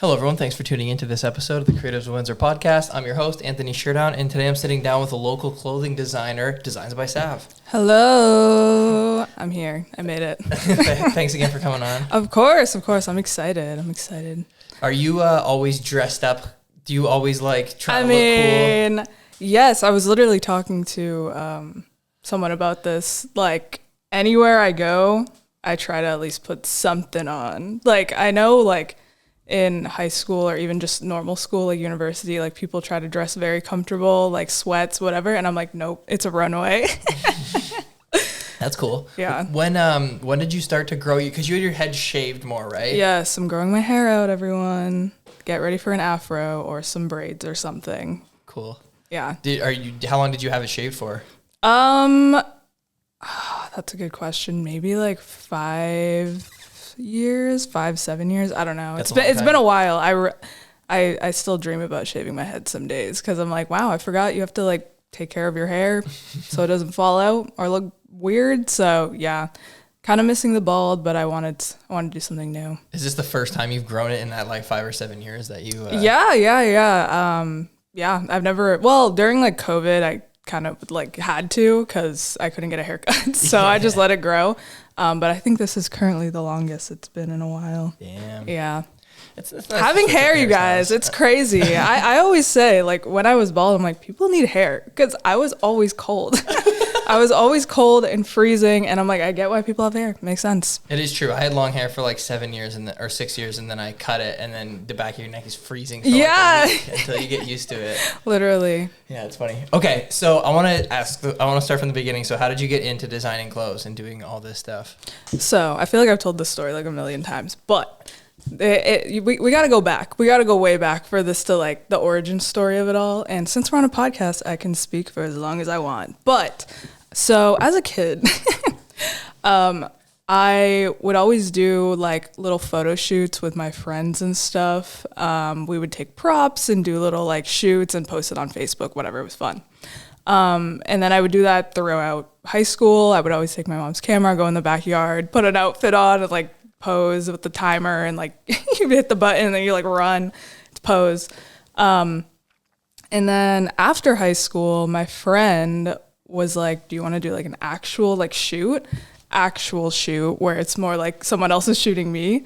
Hello, everyone. Thanks for tuning into this episode of the Creatives of Windsor Podcast. I'm your host, Anthony Sheardown, and today I'm sitting down with a local clothing designer, Designs by Sav. Hello. I'm here. I made it. Thanks again for coming on. Of course. I'm excited. Are you always dressed up? Do you always try to look cool? Yes. I was literally talking to someone about this. Anywhere I go, I try to at least put something on. I know, in high school or even just normal school, university, people try to dress very comfortable, sweats, whatever. And I'm like, nope, it's a runway. That's cool. Yeah. When did you start to grow? Because you had your head shaved more, right? Yes, I'm growing my hair out, everyone. Get ready for an afro or some braids or something. Cool. Yeah. How long did you have it shaved for? That's a good question. Maybe 7 years. I don't know. It's been a while. I still dream about shaving my head some days because I'm like, wow, I forgot you have to take care of your hair so it doesn't fall out or look weird. So yeah, kind of missing the bald, but I wanted to do something new. Is this the first time you've grown it in that 5 or 7 years that you? Yeah. Yeah. I've never. Well, during COVID, I kind of had to because I couldn't get a haircut, so I just let it grow. But I think this is currently the longest it's been in a while. Damn. Yeah. It's nice having hair, you guys, it's crazy. I always say, when I was bald, I'm like, people need hair because I was always cold. I was always cold and freezing, and I'm like, I get why people have hair. Makes sense. It is true. I had long hair for 7 years or 6 years, and then I cut it, and then the back of your neck is freezing for a week until you get used to it. Literally. Yeah, it's funny. Okay, so I want to start from the beginning. So how did you get into designing clothes and doing all this stuff? So I feel like I've told this story a million times, but we got to go back. We got to go way back for this to the origin story of it all. And since we're on a podcast, I can speak for as long as I want. But so as a kid, I would always do little photo shoots with my friends and stuff. We would take props and do little shoots and post it on Facebook, whatever. It was fun. And then I would do that throughout high school. I would always take my mom's camera, go in the backyard, put an outfit on and pose with the timer and you hit the button and then you run to pose. And then after high school, my friend was like, do you want to do an actual shoot where it's more someone else is shooting me?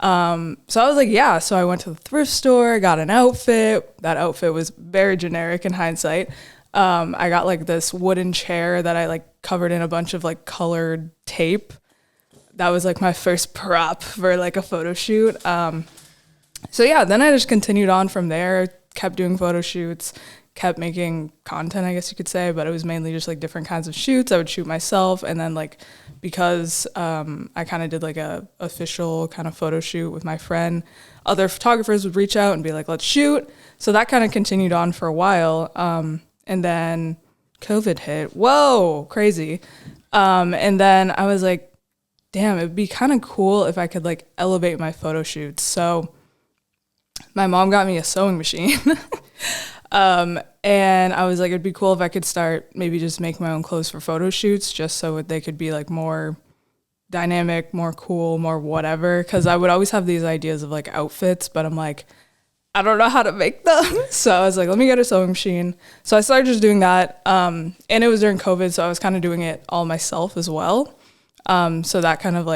So I was like, yeah. So I went to the thrift store, got an outfit. That outfit was very generic in hindsight. I got this wooden chair that I covered in a bunch of colored tape. That was my first prop for a photo shoot. So yeah, then I just continued on from there, kept doing photo shoots, kept making content, I guess you could say, but it was mainly just different kinds of shoots. I would shoot myself, and then because I kind of did a official kind of photo shoot with my friend, other photographers would reach out and be like, let's shoot. So that kind of continued on for a while. And then COVID hit. Whoa, crazy. And then I was like, damn, it'd be kind of cool if I could elevate my photo shoots. So my mom got me a sewing machine. And I was like, it'd be cool if I could start maybe just make my own clothes for photo shoots just so they could be more dynamic, more cool, more whatever. Cause I would always have these ideas of outfits, but I'm like, I don't know how to make them. So I was like, let me get a sewing machine. So I started just doing that. And it was during COVID. So I was kind of doing it all myself as well. So that kind of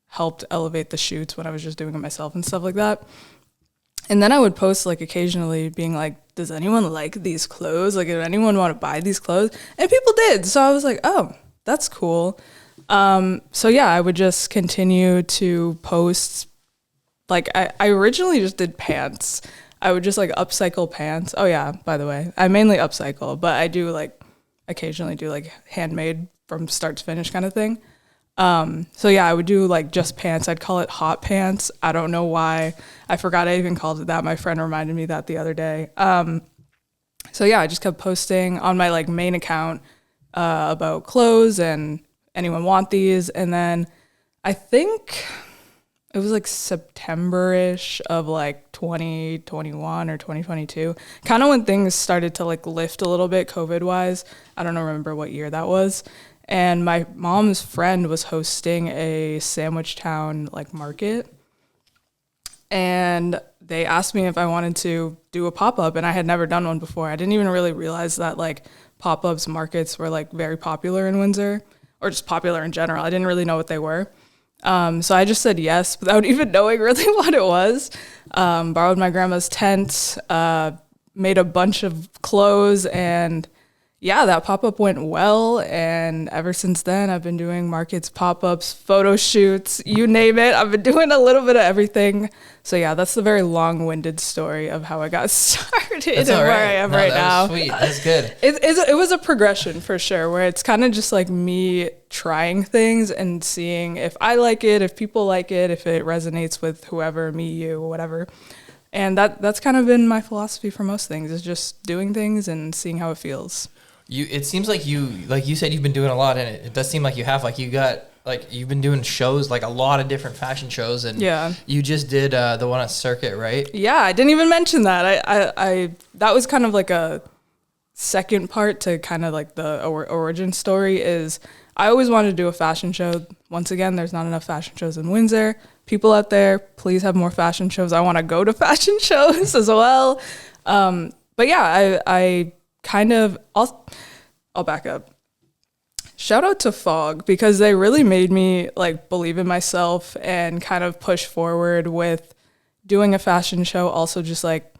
helped elevate the shoots when I was just doing it myself and stuff like that. And then I would post occasionally being like, does anyone like these clothes? Did anyone want to buy these clothes? And people did. So I was like, oh, that's cool. So yeah, I would just continue to post. I originally just did pants. I would just upcycle pants. Oh yeah, by the way, I mainly upcycle, but I do occasionally do handmade from start to finish kind of thing. So yeah, I would do just pants. I'd call it hot pants. I don't know why. I forgot I even called it that. My friend reminded me that the other day. So yeah, I just kept posting on my main account about clothes and anyone want these. And then I think it was September-ish of 2021 or 2022, kind of when things started to lift a little bit COVID-wise. I don't remember what year that was. And my mom's friend was hosting a Sandwich Town market. And they asked me if I wanted to do a pop-up, and I had never done one before. I didn't even really realize that like pop-ups markets were like very popular in Windsor, or just popular in general. I didn't really know what they were. So I just said yes without even knowing really what it was. Borrowed my grandma's tent, made a bunch of clothes, and yeah, that pop-up went well. And ever since then, I've been doing markets, pop-ups, photo shoots, you name it. I've been doing a little bit of everything. So yeah, that's the very long-winded story of how I got started and where I am right now. Sweet. That's good. It was a progression for sure, where it's kind of just like me trying things and seeing if I like it, if people like it, if it resonates with whoever, me, you, whatever. And that's kind of been my philosophy for most things, is just doing things and seeing how it feels. It seems like you said, you've been doing a lot, and it does seem like you have, you've been doing shows, like a lot of different fashion shows, and yeah, you just did the one at Circuit, right? Yeah, I didn't even mention that. I that was kind of like a second part to kind of like the origin story. Is I always wanted to do a fashion show. Once again, there's not enough fashion shows in Windsor. People out there, please have more fashion shows. I want to go to fashion shows as well. But yeah, I kind of, I'll back up. Shout out to Fog, because they really made me like believe in myself and kind of push forward with doing a fashion show. Also just like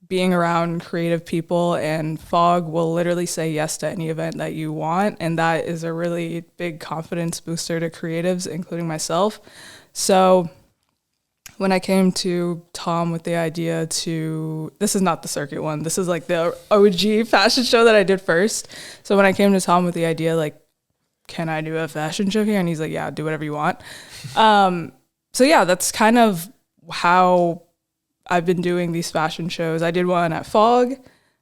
being around creative people, and Fog will literally say yes to any event that you want. And that is a really big confidence booster to creatives, including myself. So when I came to Tom with the idea this is not the Circuit one, this is like the OG fashion show that I did first. So when I came to Tom with the idea, like, can I do a fashion show here? And he's like, yeah, do whatever you want. So yeah, that's kind of how I've been doing these fashion shows. I did one at Fog,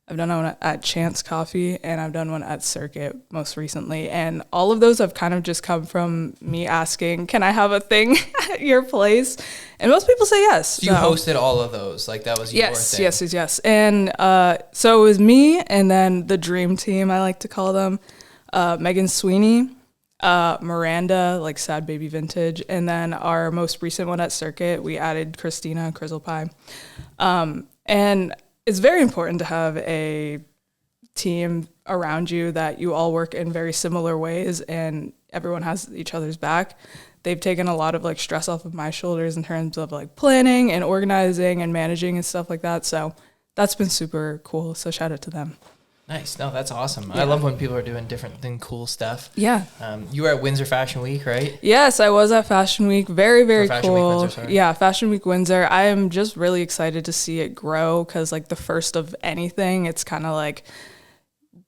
I've done one at Chance Coffee, and I've done one at Circuit most recently. And all of those have kind of just come from me asking, can I have a thing at your place? And most people say yes. So you hosted all of those, like that was your thing. Yes. And so it was me, and then the dream team, I like to call them, Megan Sweeney, Miranda, like Sad Baby Vintage, and then our most recent one at Circuit, we added Christina, Crizzle Pie. And it's very important to have a team around you that you all work in very similar ways and everyone has each other's back. They've taken a lot of like stress off of my shoulders in terms of like planning and organizing and managing and stuff like that. So that's been super cool. So shout out to them. Nice. No, that's awesome. Yeah. I love when people are doing different and cool stuff. Yeah. You were at Windsor Fashion Week, right? Yes, I was at Fashion Week. Very, very Fashion cool. Week Windsor, sorry. Yeah, Fashion Week Windsor. I am just really excited to see it grow, because like the first of anything, it's kind of like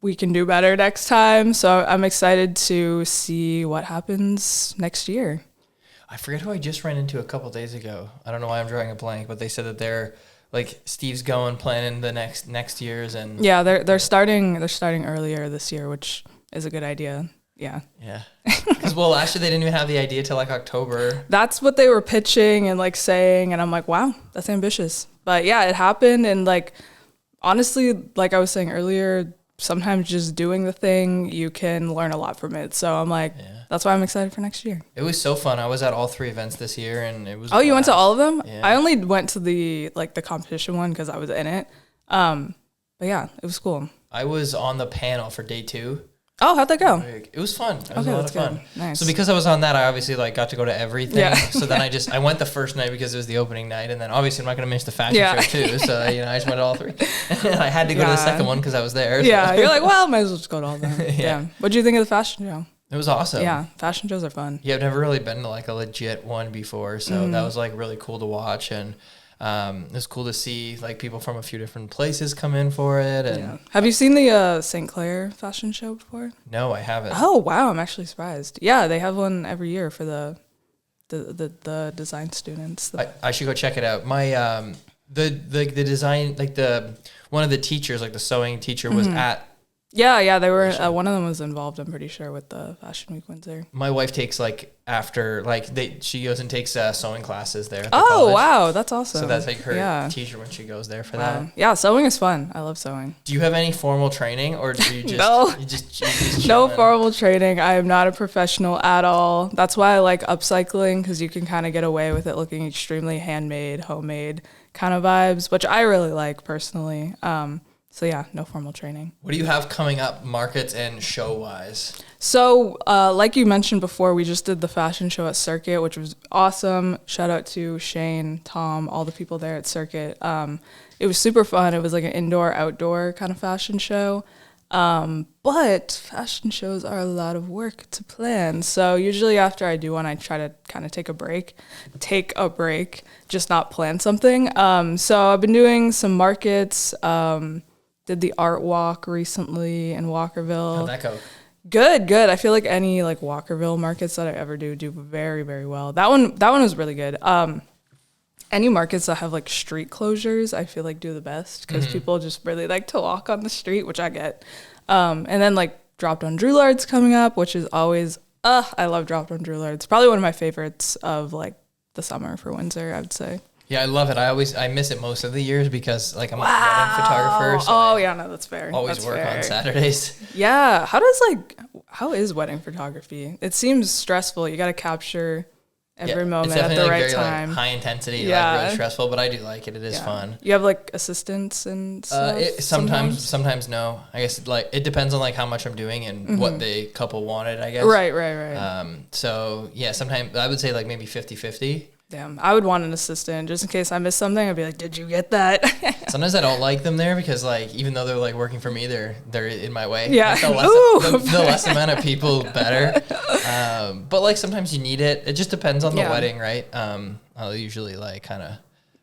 we can do better next time. So I'm excited to see what happens next year. I forget who I just ran into a couple days ago. I don't know why I'm drawing a blank, but they said that they're like Steve's planning the next years, and yeah, they're starting earlier this year, which is a good idea. Yeah. Because last year they didn't even have the idea till like October. That's what they were pitching and like saying, and I'm like, wow, that's ambitious. But yeah, it happened, and like honestly, like I was saying earlier, sometimes just doing the thing, you can learn a lot from it. So I'm like, that's why I'm excited for next year. It was so fun. I was at all 3 events this year, and it was. Oh, you went to all of them? Yeah. I only went to the competition one because I was in it. But yeah, it was cool. I was on the panel for day 2. Oh, how'd that go? It was fun. It was a lot of fun. Good. Nice. So because I was on that, I obviously like got to go to everything. Yeah. So then I went the first night because it was the opening night, and then obviously I'm not going to miss the fashion show too. So I just went to all 3. I had to go to the second one because I was there. So. Yeah, you're like, well, might as well just go to all of them. Yeah. What do you think of the fashion show? It was awesome. Yeah, fashion shows are fun. Yeah, I've never really been to like a legit one before, so that was like really cool to watch, and it was cool to see like people from a few different places come in for it. And have you seen the St. Clair fashion show before? No, I haven't. Oh wow, I'm actually surprised. Yeah, they have one every year for the design students. I should go check it out. My the design, like one of the teachers, like the sewing teacher, was at. Yeah, they were. One of them was involved, I'm pretty sure, with the Fashion Week Windsor. My wife takes she goes and takes sewing classes there. At the college. Oh wow, that's awesome. So that's like her teacher when she goes there for that. Yeah, sewing is fun. I love sewing. Do you have any formal training, or do you just no? You just No formal training. I am not a professional at all. That's why I like upcycling, because you can kind of get away with it looking extremely handmade, homemade, kind of vibes, which I really like personally. So yeah, no formal training. What do you have coming up, markets and show-wise? So like you mentioned before, we just did the fashion show at Circuit, which was awesome. Shout out to Shane, Tom, all the people there at Circuit. It was super fun. It was like an indoor-outdoor kind of fashion show. But fashion shows are a lot of work to plan. So usually after I do one, I try to kind of take a break, just not plan something. So I've been doing some markets, did the art walk recently in Walkerville. How'd that go? Good. I feel like any like Walkerville markets that I ever do very, very well. That one was really good. Any markets that have like street closures, I feel like do the best because people just really like to walk on the street, which I get. And then like Dropped on Droulard's coming up, which is always, I love Dropped on Droulard's. Probably one of my favorites of like the summer for Windsor, I would say. Yeah, I love it. I miss it most of the years because like I'm a wedding photographer. So that's fair. Always work on Saturdays. Yeah. How is wedding photography? It seems stressful. You got to capture every moment at the right time. Like high intensity, like really stressful, but I do like it. It is fun. You have like assistants and stuff? Sometimes no. I guess like it depends on like how much I'm doing and what the couple wanted, I guess. Right. So yeah, sometimes I would say like maybe 50-50. Damn, I would want an assistant just in case I missed something. I'd be like, "Did you get that?" Sometimes I don't like them there because, like, even though they're like working for me, they're in my way. Yeah, like, the less amount of people, better. But like sometimes you need it. It just depends on the wedding, right? I'll usually like kind of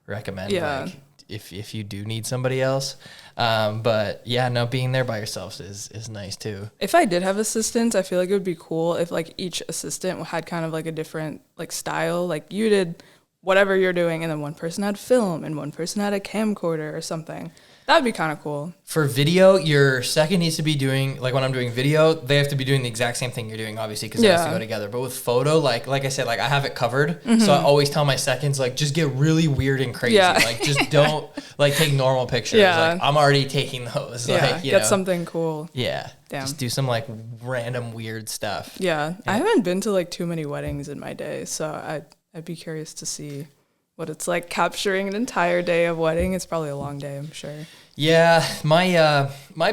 recommend like if you do need somebody else. But yeah, no, being there by yourself is nice too. If I did have assistants, I feel like it would be cool if like each assistant had kind of like a different like style. Like you did whatever you're doing and then one person had film and one person had a camcorder or something. That'd be kind of cool. For video, your second needs to be doing, like when I'm doing video, they have to be doing the exact same thing you're doing, obviously, because it has to go together. But with photo, like I said, like I have it covered. So I always tell my seconds, like, just get really weird and crazy. Yeah. Like, just don't, like, take normal pictures. Yeah. Like, I'm already taking those. Yeah, like, get something cool. Yeah. Damn. Just do some, like, random weird stuff. Yeah. I haven't been to, like, too many weddings in my day, so I'd be curious to see what it's like capturing an entire day of wedding. It's probably a long day, I'm sure. Yeah, my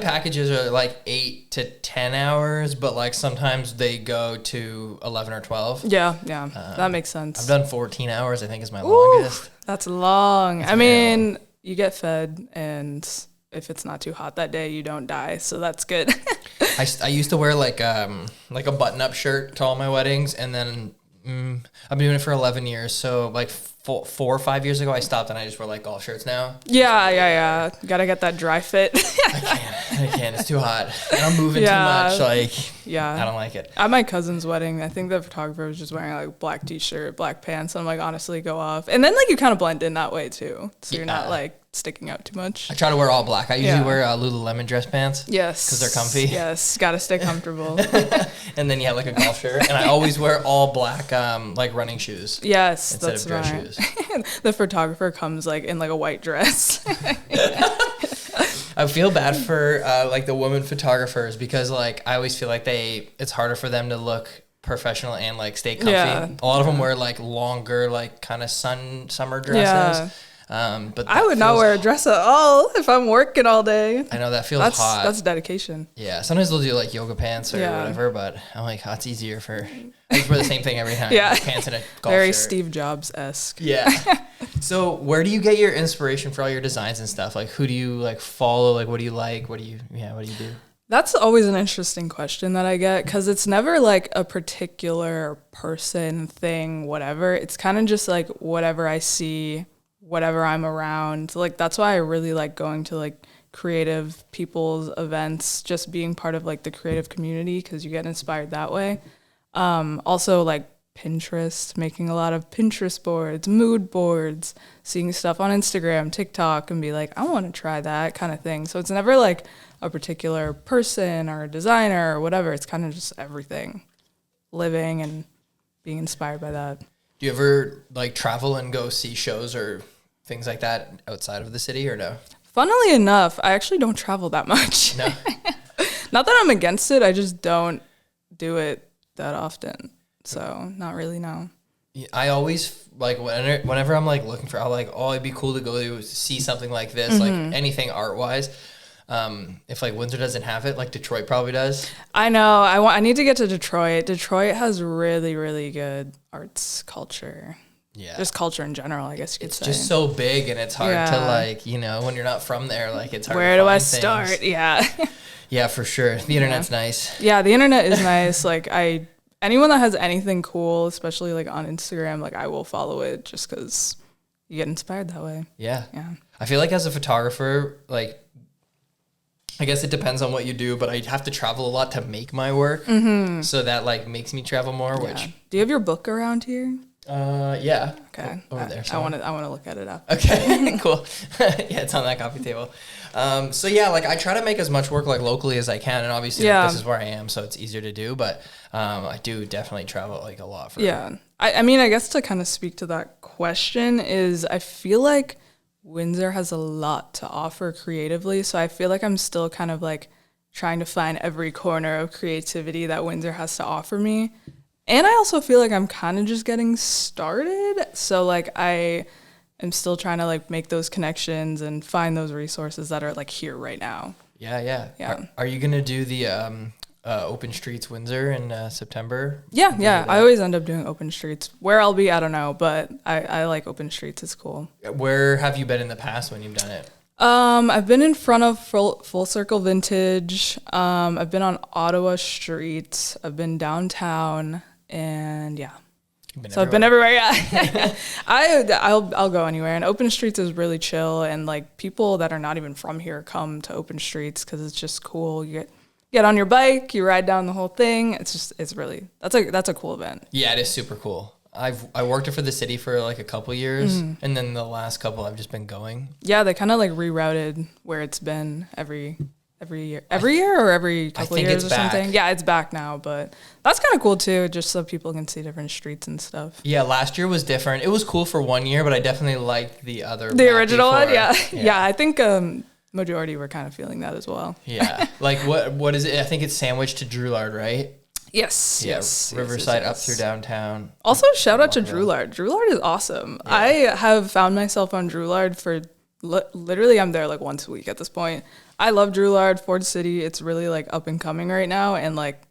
packages are like 8 to 10 hours, but like sometimes they go to 11 or 12. Yeah, that makes sense. I've done 14 hours, I think is my longest. That's long. I mean, you get fed, and if it's not too hot that day, you don't die, so that's good. I used to wear like a button-up shirt to all my weddings, and then I've been doing it for 11 years, so like 4 or 5 years ago I stopped and I just wear like golf shirts now. Yeah. Gotta get that dry fit. I can't. It's too hot. And I'm moving too much. Like, I don't like it. At my cousin's wedding, I think the photographer was just wearing like a black t-shirt, black pants, and I'm like, honestly, go off. And then like you kind of blend in that way too, so you're not like sticking out too much. I try to wear all black. I usually wear Lululemon dress pants. Yes. Because they're comfy. Yes. Gotta stay comfortable. And then you have like a golf shirt. And I always wear all black like running shoes. Yes. Instead of dress shoes. The photographer comes like in like a white dress. I feel bad for like the women photographers because like I always feel like it's harder for them to look professional and like stay comfy. Yeah. A lot of them wear like longer like kind of summer dresses. Yeah. But I would not wear a dress at all if I'm working all day. I know that feels hot. That's dedication. Yeah, sometimes they'll do like yoga pants or whatever, but I'm like, it's easier I just wear the same thing every time. Yeah, like pants and a golf Very shirt. Steve Jobs-esque. Yeah. So where do you get your inspiration for all your designs and stuff? Like, who do you like follow? Like, what do you like? What do you do? That's always an interesting question that I get because it's never like a particular person, thing, whatever. It's kind of just like whatever I see, whatever I'm around. Like that's why I really like going to like creative people's events, just being part of like the creative community because you get inspired that way. Also like Pinterest, making a lot of Pinterest boards, mood boards, seeing stuff on Instagram, TikTok, and be like, I want to try that kind of thing. So it's never like a particular person or a designer or whatever. It's kind of just everything, living and being inspired by that. Do you ever like travel and go see shows or things like that outside of the city or no? Funnily enough, I actually don't travel that much. No. Not that I'm against it. I just don't do it that often. So not really, no. I always like whenever I'm like looking for, I'm like, oh, it'd be cool to go to see something like this, like anything art wise. If like Windsor doesn't have it, like Detroit probably does. I know. I need to get to Detroit. Detroit has really, really good arts culture. Yeah. Just culture in general, I guess you could say. It's just so big, and it's hard to like, you know, when you're not from there, like it's hard Where to do I find start? things. Yeah. Yeah, for sure. The internet's nice. Yeah, the internet is nice. Like anyone that has anything cool, especially like on Instagram, like I will follow it just because you get inspired that way. Yeah. Yeah. I feel like as a photographer, like, I guess it depends on what you do, but I have to travel a lot to make my work. So that like makes me travel more, which. Do you have your book around here? Yeah. Okay. Over there. I want to look at it after. Okay, cool. Yeah, it's on that coffee table. So yeah, like I try to make as much work like locally as I can, and obviously like, this is where I am, so it's easier to do. But I do definitely travel like a lot. I mean, I guess to kind of speak to that question is, I feel like Windsor has a lot to offer creatively, so I feel like I'm still kind of like trying to find every corner of creativity that Windsor has to offer me. And I also feel like I'm kind of just getting started. So like I am still trying to like make those connections and find those resources that are like here right now. Yeah. Are you going to do the Open Streets Windsor in September? Yeah. I always end up doing Open Streets. Where I'll be, I don't know, but I like Open Streets. It's cool. Where have you been in the past when you've done it? I've been in front of Full Circle Vintage. I've been on Ottawa Street. I've been downtown. And yeah, so I've been everywhere. Yeah, I'll go anywhere. And Open Streets is really chill, and like people that are not even from here come to Open Streets because it's just cool. You get on your bike, you ride down the whole thing. It's really that's a cool event. Yeah, it is super cool. I worked it for the city for like a couple years, and then the last couple I've just been going. Yeah, they kind of like rerouted where it's been every year or every couple of years or something. Yeah, it's back now, but that's kind of cool too, just so people can see different streets and stuff. Yeah, last year was different. It was cool for 1 year, but I definitely liked the original one. Yeah. I think majority were kind of feeling that as well. Yeah, like what is it? I think it's sandwiched to Drouillard, right? Yes. Riverside up through downtown. Also, shout out to Drouillard. Drouillard is awesome. Yeah. I have found myself on Drouillard for literally I'm there like once a week at this point. I love Drouillard, Ford City. It's really like up and coming right now, and like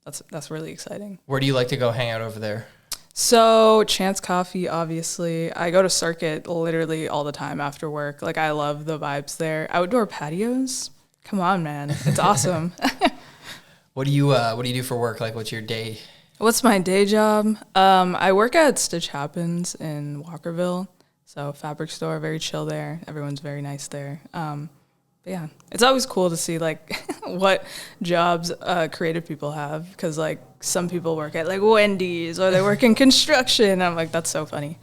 that's really exciting. Where do you like to go hang out over there? So Chance Coffee, obviously. I go to Circuit literally all the time after work. Like I love the vibes there. Outdoor patios. Come on, man. It's awesome. What do you do for work? Like what's your day? What's my day job? I work at Stitch Happens in Walkerville. So fabric store, very chill there. Everyone's very nice there. But yeah, it's always cool to see like what jobs creative people have, because like some people work at like Wendy's or they work in construction. And I'm like, that's so funny.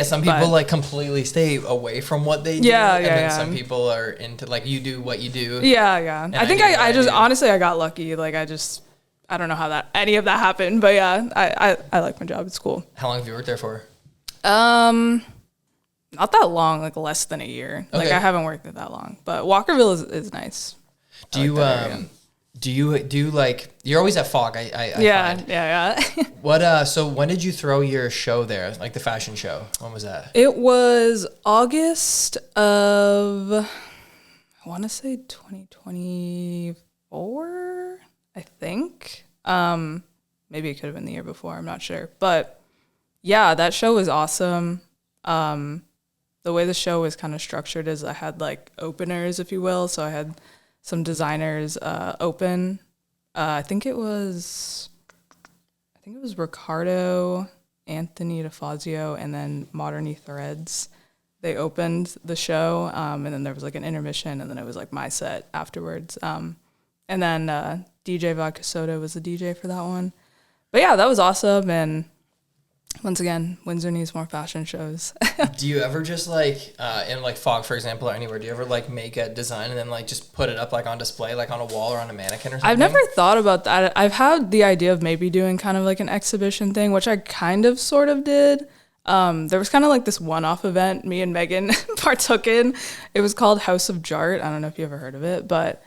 Some people like completely stay away from what they do. And then some people are into like you do what you do. Yeah. I think I just honestly I got lucky. Like I don't know how any of that happened, but yeah, I like my job. It's cool. How long have you worked there for? Not that long, like less than a year. Okay. Like I haven't worked there that long, but Walkerville is nice. Do you like you're always at Fog? I find. What so when did you throw your show there, like the fashion show? When was that? It was August of I want to say 2024, I think. Maybe it could have been the year before, I'm not sure, but yeah, that show was awesome. The way the show was kind of structured is I had like openers, if you will. So I had some designers open. I think it was Ricardo, Anthony DeFazio, and then Modern Threads. They opened the show, and then there was like an intermission, and then it was like my set afterwards. And then DJ Vodka Soda was the DJ for that one. But yeah, that was awesome. And once again, Windsor needs more fashion shows. Do you ever just like in like Fog, for example, or anywhere, do you ever like make a design and then like just put it up like on display, like on a wall or on a mannequin or something? I've never thought about that. I've had the idea of maybe doing kind of like an exhibition thing, which I kind of sort of did. There was kind of like this one-off event me and Megan partook in. It was called House of Jart. I don't know if you ever heard of it, but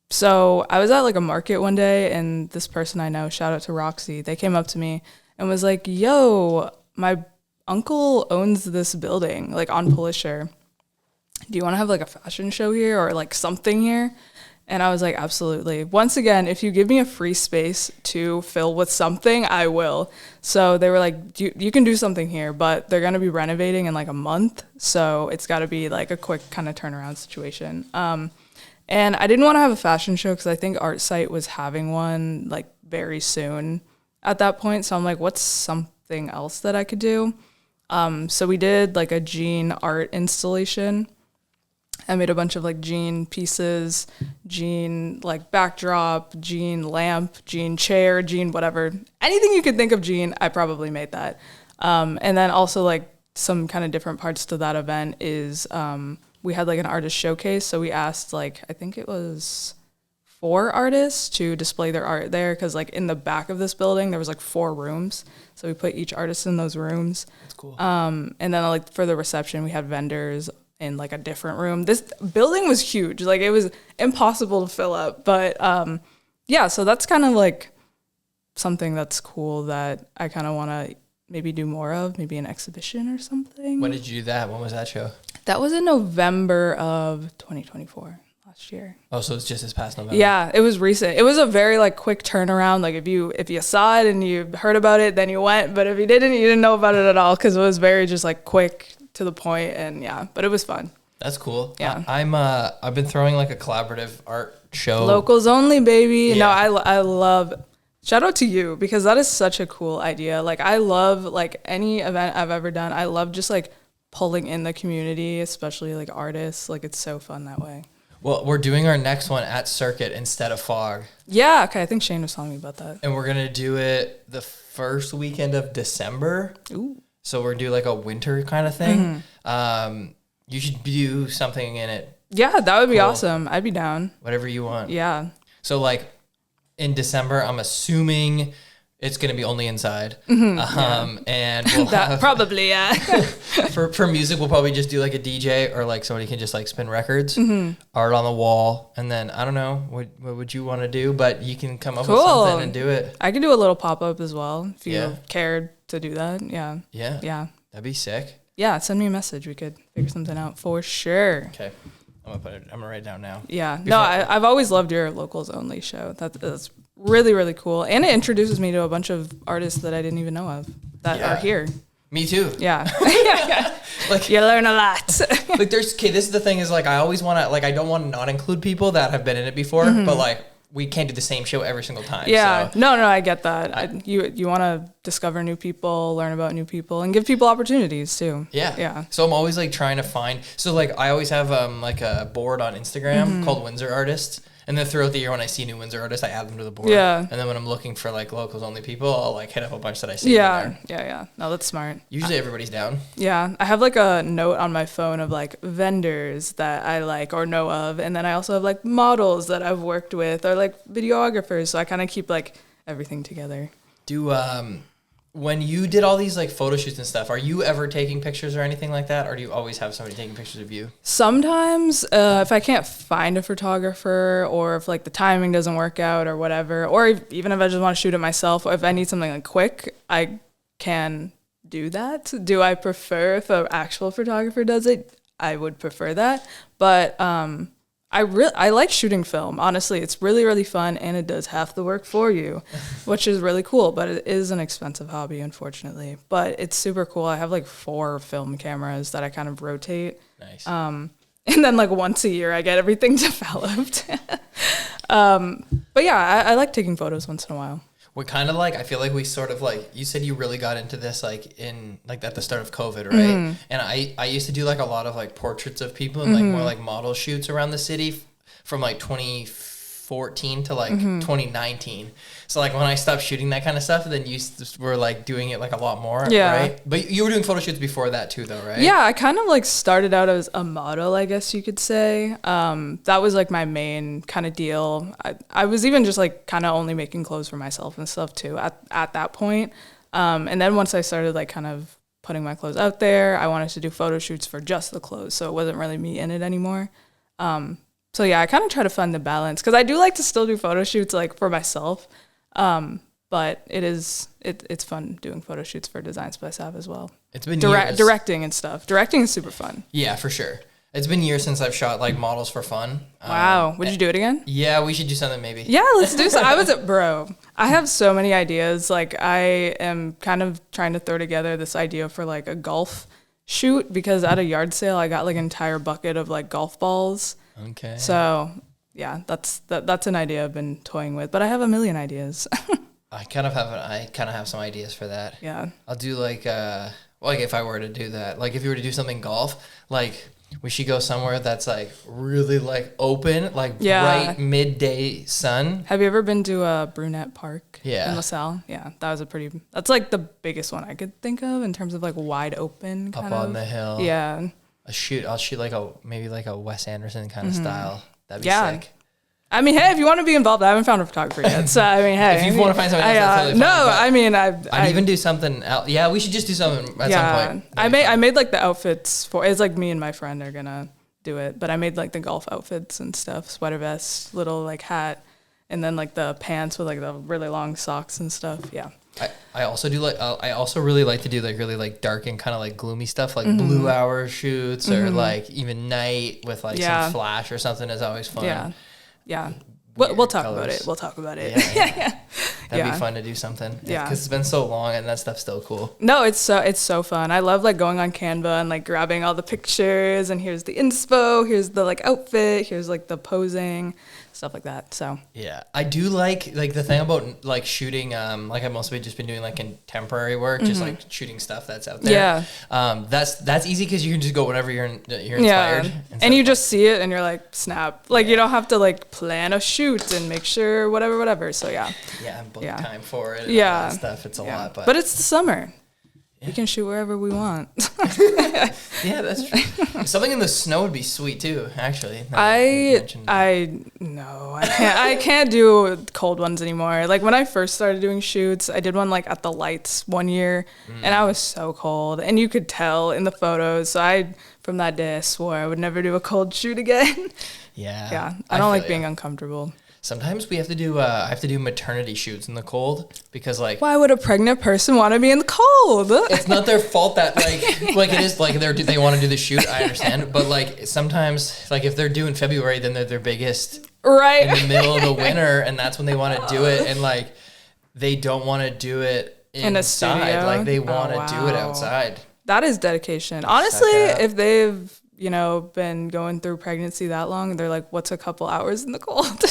so I was at like a market one day, and this person I know, shout out to Roxy, they came up to me and was like, yo, my uncle owns this building like on Polisher. Do you want to have like a fashion show here or like something here? And I was like, absolutely. Once again, if you give me a free space to fill with something, I will. So they were like, you can do something here, but they're going to be renovating in like a month. So it's got to be like a quick kind of turnaround situation. And I didn't want to have a fashion show because I think Art Site was having one like very soon at that point. So I'm like, what's something else that I could do? So we did like a jean art installation. I made a bunch of like jean pieces, jean like backdrop, jean lamp, jean chair, jean whatever. Anything you could think of jean, I probably made that. And then also like some kind of different parts to that event is we had like an artist showcase. So we asked like, I think it was 4 artists to display their art there because like in the back of this building, there was like 4 rooms. So we put each artist in those rooms. That's cool. And then like for the reception, we had vendors in like a different room. This building was huge. Like it was impossible to fill up. But yeah, so that's kind of like something that's cool that I kind of want to maybe do more of, maybe an exhibition or something. When did you do that? When was that show? That was in November of 2024, last year. Oh, so it's just this past November. Yeah, it was recent. It was a very like quick turnaround. Like if you saw it and you heard about it, then you went. But if you didn't know about it at all because it was very just like quick to the point, and yeah, but it was fun. That's cool. Yeah. I've been throwing like a collaborative art show. Locals only, baby. Yeah. No, I love, shout out to you because that is such a cool idea. Like I love like any event I've ever done. I love just like pulling in the community, especially like artists. Like it's so fun that way. Well, we're doing our next one at Circuit instead of Fog. Yeah, okay. I think Shane was telling me about that. And we're going to do it the first weekend of December. Ooh. So we're going to do like a winter kind of thing. You should do something in it. Yeah, that would be awesome. I'd be down. Whatever you want. Yeah. So like in December, I'm assuming it's going to be only inside. And we'll have, probably, yeah. for music, we'll probably just do like a DJ or like somebody can just like spin records, art on the wall. And then I don't know, what would you want to do? But you can come up with something and do it. I could do a little pop-up as well if you cared to do that. Yeah. Yeah. Yeah. That'd be sick. Yeah, send me a message. We could figure something out for sure. Okay. I'm gonna write it down now. Yeah. No, I've always loved your locals only show. That's really, really cool. And it introduces me to a bunch of artists that I didn't even know of that are here. Me too. Yeah. Like you learn a lot. Like this is the thing is like I always want to like I don't want to not include people that have been in it before, but like we can't do the same show every single time. Yeah. So. No, I get that. You want to discover new people, learn about new people, and give people opportunities too. Yeah. Yeah. So I'm always like trying to find. So like I always have like a board on Instagram called Windsor Artists. And then throughout the year, when I see new Windsor artists, I add them to the board. Yeah. And then when I'm looking for like locals only people, I'll like hit up a bunch that I see. Yeah. No, that's smart. Usually everybody's down. Yeah. I have like a note on my phone of like vendors that I like or know of. And then I also have like models that I've worked with or like videographers. So I kind of keep like everything together. When you did all these like photo shoots and stuff, are you ever taking pictures or anything like that? Or do you always have somebody taking pictures of you? Sometimes if I can't find a photographer or if like the timing doesn't work out or whatever, or even if I just want to shoot it myself, or if I need something like quick, I can do that. Do I prefer if an actual photographer does it? I would prefer that. But I like shooting film. Honestly, it's really, really fun, and it does half the work for you, which is really cool. But it is an expensive hobby, unfortunately. But it's super cool. I have like 4 film cameras that I kind of rotate. Nice. And then like once a year, I get everything developed. But yeah, I like taking photos once in a while. We're kind of like, I feel like we sort of like, you said you really got into this like in like at the start of COVID, right? And I used to do like a lot of like portraits of people and like more like model shoots around the city from like 2014 to like 2019. So like when I stopped shooting that kind of stuff, then you were like doing it like a lot more, right? But you were doing photo shoots before that too though, right? Yeah, I kind of like started out as a model, I guess you could say. That was like my main kind of deal. I was even just like kind of only making clothes for myself and stuff too at that point. And then once I started like kind of putting my clothes out there, I wanted to do photo shoots for just the clothes. So it wasn't really me in it anymore. So yeah, I kind of try to find the balance because I do like to still do photo shoots like for myself. But it's fun doing photo shoots for Designs by Sav as well. It's been directing and stuff. Directing is super fun. Yeah, for sure. It's been years since I've shot like models for fun. Wow. Would you do it again? Yeah, we should do something maybe. Yeah, let's do something. Bro, I have so many ideas. Like I am kind of trying to throw together this idea for like a golf shoot because at a yard sale, I got like an entire bucket of like golf balls. Okay. So yeah, that's an idea I've been toying with, but I have a million ideas. I kind of have some ideas for that. Yeah. I'll do like if I were to do that, like if you were to do something golf, like we should go somewhere that's like really like open, like bright midday sun. Have you ever been to a Brunette Park in LaSalle? Yeah, that's like the biggest one I could think of in terms of like wide open up on the hill. Yeah. I'll shoot like maybe a Wes Anderson kind of style. That'd be sick. I mean, hey, if you want to be involved, I haven't found a photographer yet. So I mean, hey, if you want to find something else, that's totally fine. No, I mean, I'd even do something else. Yeah, we should just do something at some point. I made like the outfits for. It's like me and my friend are gonna do it, but I made like the golf outfits and stuff, sweater vest, little like hat, and then like the pants with like the really long socks and stuff. Yeah. I also do I also really like to do like really like dark and kind of like gloomy stuff, like blue hour shoots or like even night with like some flash or something is always fun. Yeah. Yeah. We'll talk about it. We'll talk about it. Yeah. That'd be fun to do something. Yeah. Because it's been so long and that stuff's still cool. No, it's so fun. I love like going on Canva and like grabbing all the pictures and here's the inspo, here's the like outfit, here's like the posing, stuff like that. So yeah, I do like the thing about like shooting. Like I've mostly just been doing like contemporary work, just like shooting stuff that's out there. Yeah. That's easy because you can just go whenever you're inspired. Yeah. And you just see it and you're like, snap. Like you don't have to like plan a shoot and make sure whatever. So yeah. Yeah, and book time for it. And all that stuff. It's a lot, but it's the summer. We can shoot wherever we want. Yeah, that's true. Something in the snow would be sweet too, actually. I can't do cold ones anymore. Like when I first started doing shoots, I did one like at the lights one year and I was so cold and you could tell in the photos. So from that day I swore I would never do a cold shoot again. Yeah. Yeah. I don't like being uncomfortable. Sometimes we have to do I have to do maternity shoots in the cold because like why would a pregnant person want to be in the cold? It's not their fault that like it is like they want to do the shoot. I understand, but like sometimes like if they're due in February, then they're their biggest in the middle of the winter, and that's when they want to do it, and like they don't want to do it in a studio. Like they want to do it outside. That is dedication. Honestly, if they've been going through pregnancy that long, they're like, what's a couple hours in the cold?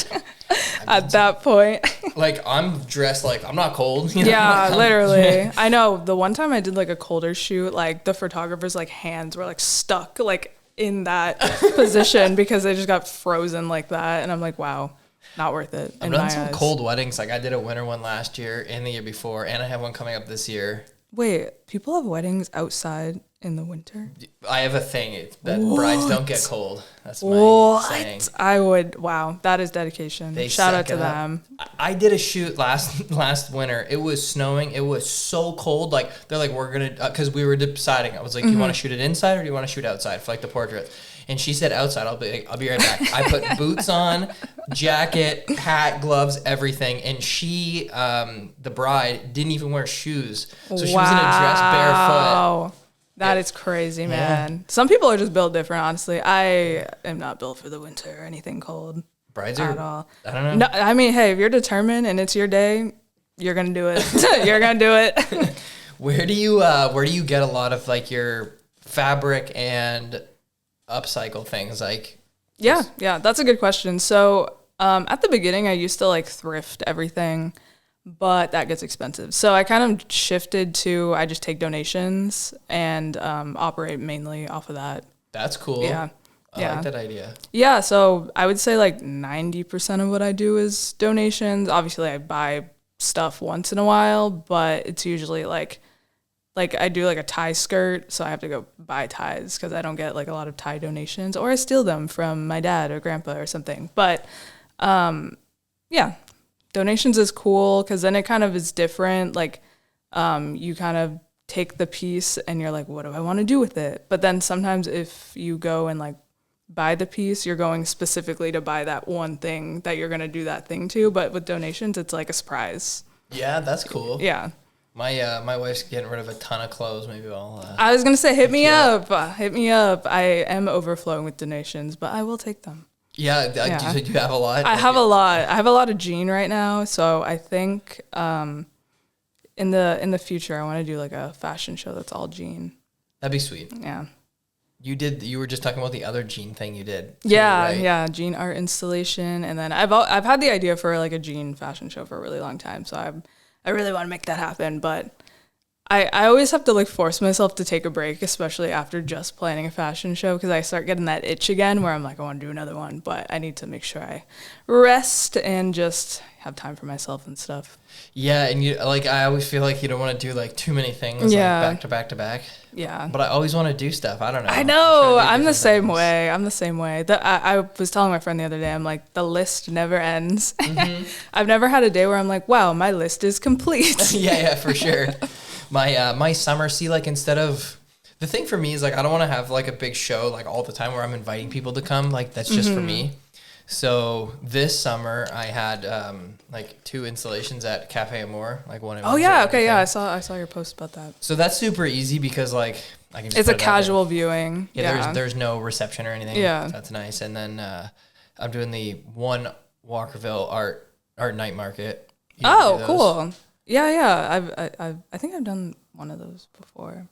At that point. Like, I'm dressed like I'm not cold. Yeah, literally. I know the one time I did like a colder shoot, like the photographer's like hands were like stuck like in that position because they just got frozen like that. And I'm like, wow, not worth it. I've done some cold weddings. Like I did a winter one last year and the year before, and I have one coming up this year. Wait, people have weddings outside in the winter? I have a thing that brides don't get cold. That's my saying. I would. Wow, that is dedication. Shout out to them. I did a shoot last winter. It was snowing. It was so cold. Like they're like, we're gonna because we were deciding. I was like, do you want to shoot it inside or do you want to shoot outside for like the portrait? And she said outside. I'll be right back. I put boots on, jacket, hat, gloves, everything. And she, the bride, didn't even wear shoes. So she was in a dress barefoot. That is crazy, man. Yeah. Some people are just built different, honestly. I am not built for the winter or anything cold. Brides are? At all. I don't know. No, I mean, hey, if you're determined and it's your day, you're going to do it. You're going to do it. Where do you get a lot of like your fabric and upcycle things like? Yeah, that's a good question. So at the beginning, I used to like thrift everything, but that gets expensive. So I kind of shifted to I just take donations and operate mainly off of that. That's cool. Yeah. I like that idea. Yeah, so I would say like 90% of what I do is donations. Obviously, I buy stuff once in a while, but it's usually like I do like a tie skirt, so I have to go buy ties because I don't get like a lot of tie donations, or I steal them from my dad or grandpa or something. But yeah, donations is cool because then it kind of is different. Like you kind of take the piece and you're like, what do I want to do with it? But then sometimes if you go and like buy the piece, you're going specifically to buy that one thing that you're going to do that thing to. But with donations, it's like a surprise. Yeah, that's cool. Yeah. My wife's getting rid of a ton of clothes. Maybe I'll. I was gonna say, hit me up. Hit me up. I am overflowing with donations, but I will take them. Yeah. Do you have a lot? I have a lot. I have a lot of jean right now, so I think in the future I want to do like a fashion show that's all jean. That'd be sweet. Yeah. You were just talking about the other jean thing you did. Too, yeah, right? yeah, jean art installation, and then I've had the idea for like a jean fashion show for a really long time, so I really want to make that happen, but I always have to like force myself to take a break, especially after just planning a fashion show, because I start getting that itch again where I'm like, I want to do another one, but I need to make sure I rest and just have time for myself and stuff. Yeah, and I always feel like you don't want to do like too many things like back to back to back. Yeah. But I always want to do stuff. I don't know. I know. I'm the same way. I was telling my friend the other day, I'm like, the list never ends. Mm-hmm. I've never had a day where I'm like, wow, my list is complete. yeah, for sure. My summer, instead of, the thing for me is like, I don't want to have like a big show like all the time where I'm inviting people to come. Like that's just for me. So this summer I had like 2 installations at Cafe Amore, like one. Oh yeah, okay, yeah. I saw your post about that. So that's super easy because like I can. Just it's a casual viewing. Yeah, there's no reception or anything. Yeah, that's nice. And then I'm doing the one Walkerville art night market. Oh, cool. Yeah. I think I've done one of those before.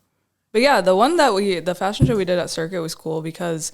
But yeah, the fashion show we did at Circuit was cool because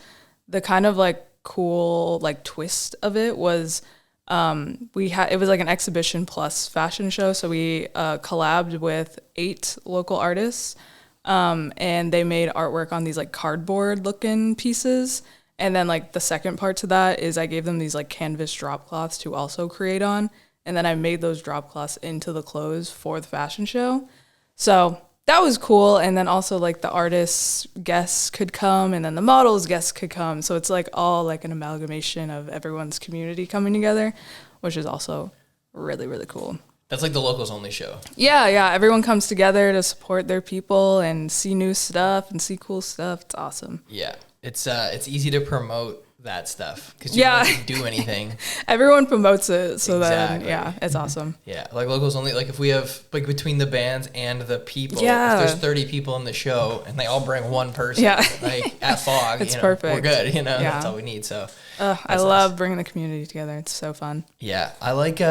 the kind of like cool like twist of it was it was like an exhibition plus fashion show, so we collabed with 8 local artists and they made artwork on these like cardboard looking pieces, and then like the second part to that is I gave them these like canvas drop cloths to also create on, and then I made those drop cloths into the clothes for the fashion show. So that was cool. And then also like the artists' guests could come, and then the models' guests could come. So it's like all like an amalgamation of everyone's community coming together, which is also really, really cool. That's like the locals only show. Yeah. Everyone comes together to support their people and see new stuff and see cool stuff. It's awesome. Yeah. It's easy to promote that stuff because you don't have to do anything. Everyone promotes it, so exactly. Then it's awesome. Yeah, like locals only. Like if we have like between the bands and the people, if there's 30 people in the show and they all bring one person, like at Fog, it's perfect. We're good. That's all we need. So I love bringing the community together. It's so fun. Yeah, I like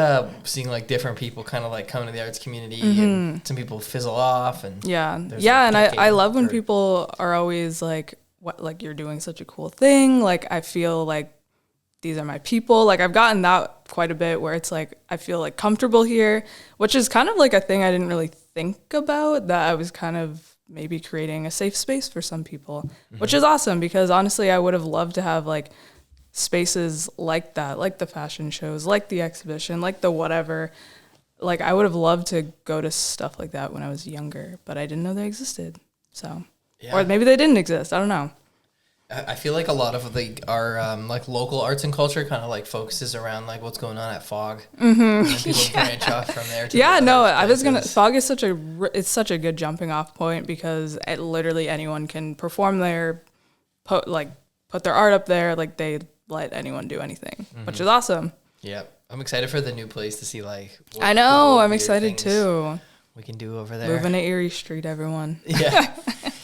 seeing like different people kind of like come to the arts community, and some people fizzle off, and and I love when people are always like, what, like, you're doing such a cool thing. Like, I feel like these are my people. Like, I've gotten that quite a bit where it's like, I feel like comfortable here, which is kind of like a thing I didn't really think about, that I was kind of maybe creating a safe space for some people, which is awesome because honestly, I would have loved to have like spaces like that, like the fashion shows, like the exhibition, like the whatever. Like, I would have loved to go to stuff like that when I was younger, but I didn't know they existed. So. Yeah. Or maybe they didn't exist. I don't know. I feel like a lot of our like local arts and culture kind of like focuses around like what's going on at Fog. Mm-hmm. And people branch off from there. I was gonna. Fog is such a good jumping off point because literally anyone can perform there, put their art up there. Like they let anyone do anything, which is awesome. Yeah, I'm excited for the new place to see like. I know. I'm excited too. We can do over there. Moving to Erie Street, everyone. Yeah.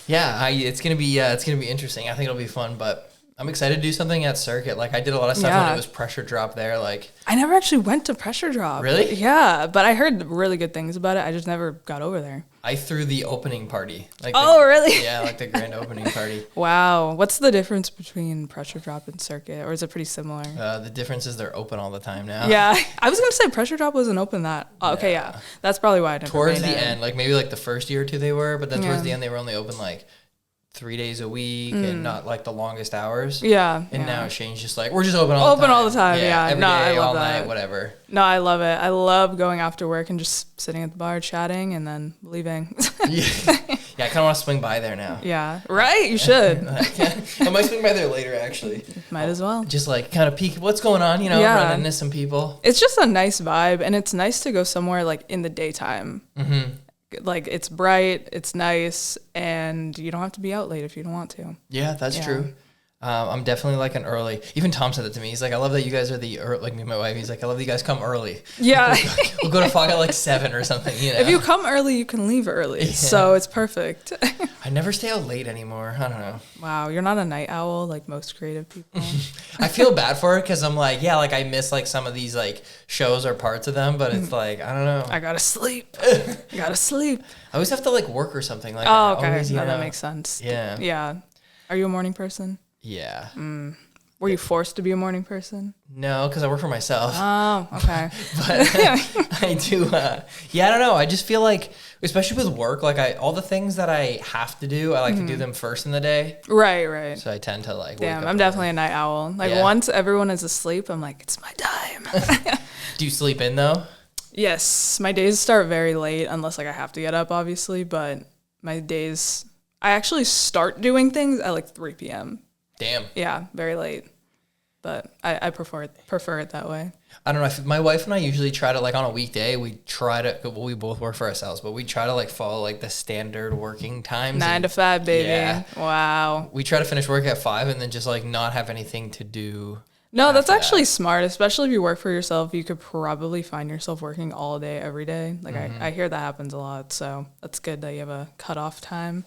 Yeah, it's gonna be interesting. I think it'll be fun, but I'm excited to do something at Circuit. Like I did a lot of stuff when it was Pressure Drop there. Like I never actually went to Pressure Drop. Really? Yeah, but I heard really good things about it. I just never got over there. I threw the opening party. Really? Yeah, like the grand opening party. Wow. What's the difference between Pressure Drop and Circuit, or is it pretty similar? The difference is they're open all the time now. Yeah, I was gonna say Pressure Drop wasn't open that. Oh, okay, yeah, that's probably why I never. Towards the end, like maybe like the first year or two they were, but then towards the end they were only open like 3 days a week and not like the longest hours. Yeah. And now Shane's just like, we're just open all the time. Yeah. Every day, I love all that. Night, whatever. No, I love it. I love going after work and just sitting at the bar chatting and then leaving. Yeah, I kind of want to swing by there now. Yeah. Right? You should. I might swing by there later, actually. Might as well. Just like kind of peek what's going on, run into some people. It's just a nice vibe, and it's nice to go somewhere like in the daytime. Mm-hmm. Like it's bright, it's nice, and you don't have to be out late if you don't want to. Yeah, that's true. I'm definitely like an early. Even Tom said that to me. He's like, I love that you guys are like me and my wife. He's like, I love that you guys come early. Yeah. We'll go to fog at like 7 or something. You know? If you come early, you can leave early. Yeah. So it's perfect. I never stay out late anymore. I don't know. Wow. You're not a night owl like most creative people. I feel bad for it because I'm like, yeah, like I miss like some of these like shows or parts of them, but it's like, I don't know. I gotta sleep. I always have to like work or something. Like, oh, okay. Always, that makes sense. Yeah. Yeah. Are you a morning person? Yeah. Were you forced to be a morning person? No, because I work for myself. Oh, okay. But I do. Yeah, I don't know. I just feel like, especially with work, like all the things that I have to do, I like to do them first in the day. Right. So I tend to like. Damn, I'm definitely a night owl. Like once everyone is asleep, I'm like, it's my time. Do you sleep in though? Yes, my days start very late unless like I have to get up, obviously. But my days, I actually start doing things at like 3 p.m. Damn. Yeah, very late. But I prefer it that way. I don't know. My wife and I usually try to like on a weekday, we both work for ourselves, but we try to like follow like the standard working times. 9 to 5, baby. Yeah. Wow. We try to finish work at 5 and then just like not have anything to do. No, that's actually smart, especially if you work for yourself. You could probably find yourself working all day, every day. Like I hear that happens a lot. So that's good that you have a cutoff time.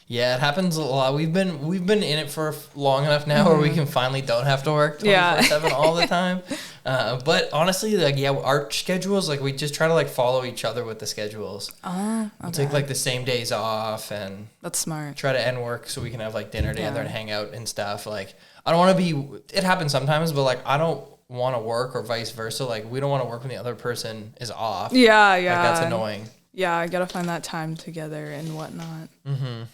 Yeah, it happens a lot. We've been in it for long enough now where we can finally don't have to work 24/7 all the time. But honestly, like our schedules, like we just try to like follow each other with the schedules. Okay. We'll take like the same days off and that's smart. Try to end work so we can have like dinner together and hang out and stuff. Like I don't want to be. It happens sometimes, but like I don't want to work or vice versa. Like we don't want to work when the other person is off. Yeah. Like that's annoying. Yeah, I gotta find that time together and whatnot.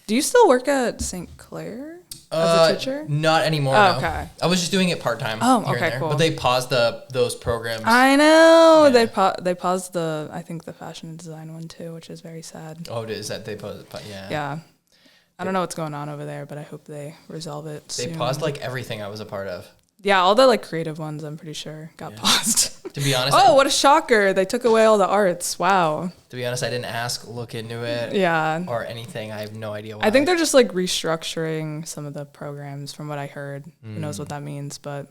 Do you still work at St. Clair as a teacher? Not anymore. Oh, no. Okay. I was just doing it part time. Oh, okay, cool. But they paused those programs. I know they paused I think the fashion and design one too, which is very sad. Oh, it is that they paused. Yeah. Yeah. I don't know what's going on over there, but I hope they resolve it soon. They paused like everything I was a part of. Yeah, all the like creative ones, I'm pretty sure, got paused. To be honest. What a shocker. They took away all the arts. Wow. To be honest, I didn't look into it. Yeah. Or anything. I have no idea why. I think they're just like restructuring some of the programs from what I heard. Who knows what that means, but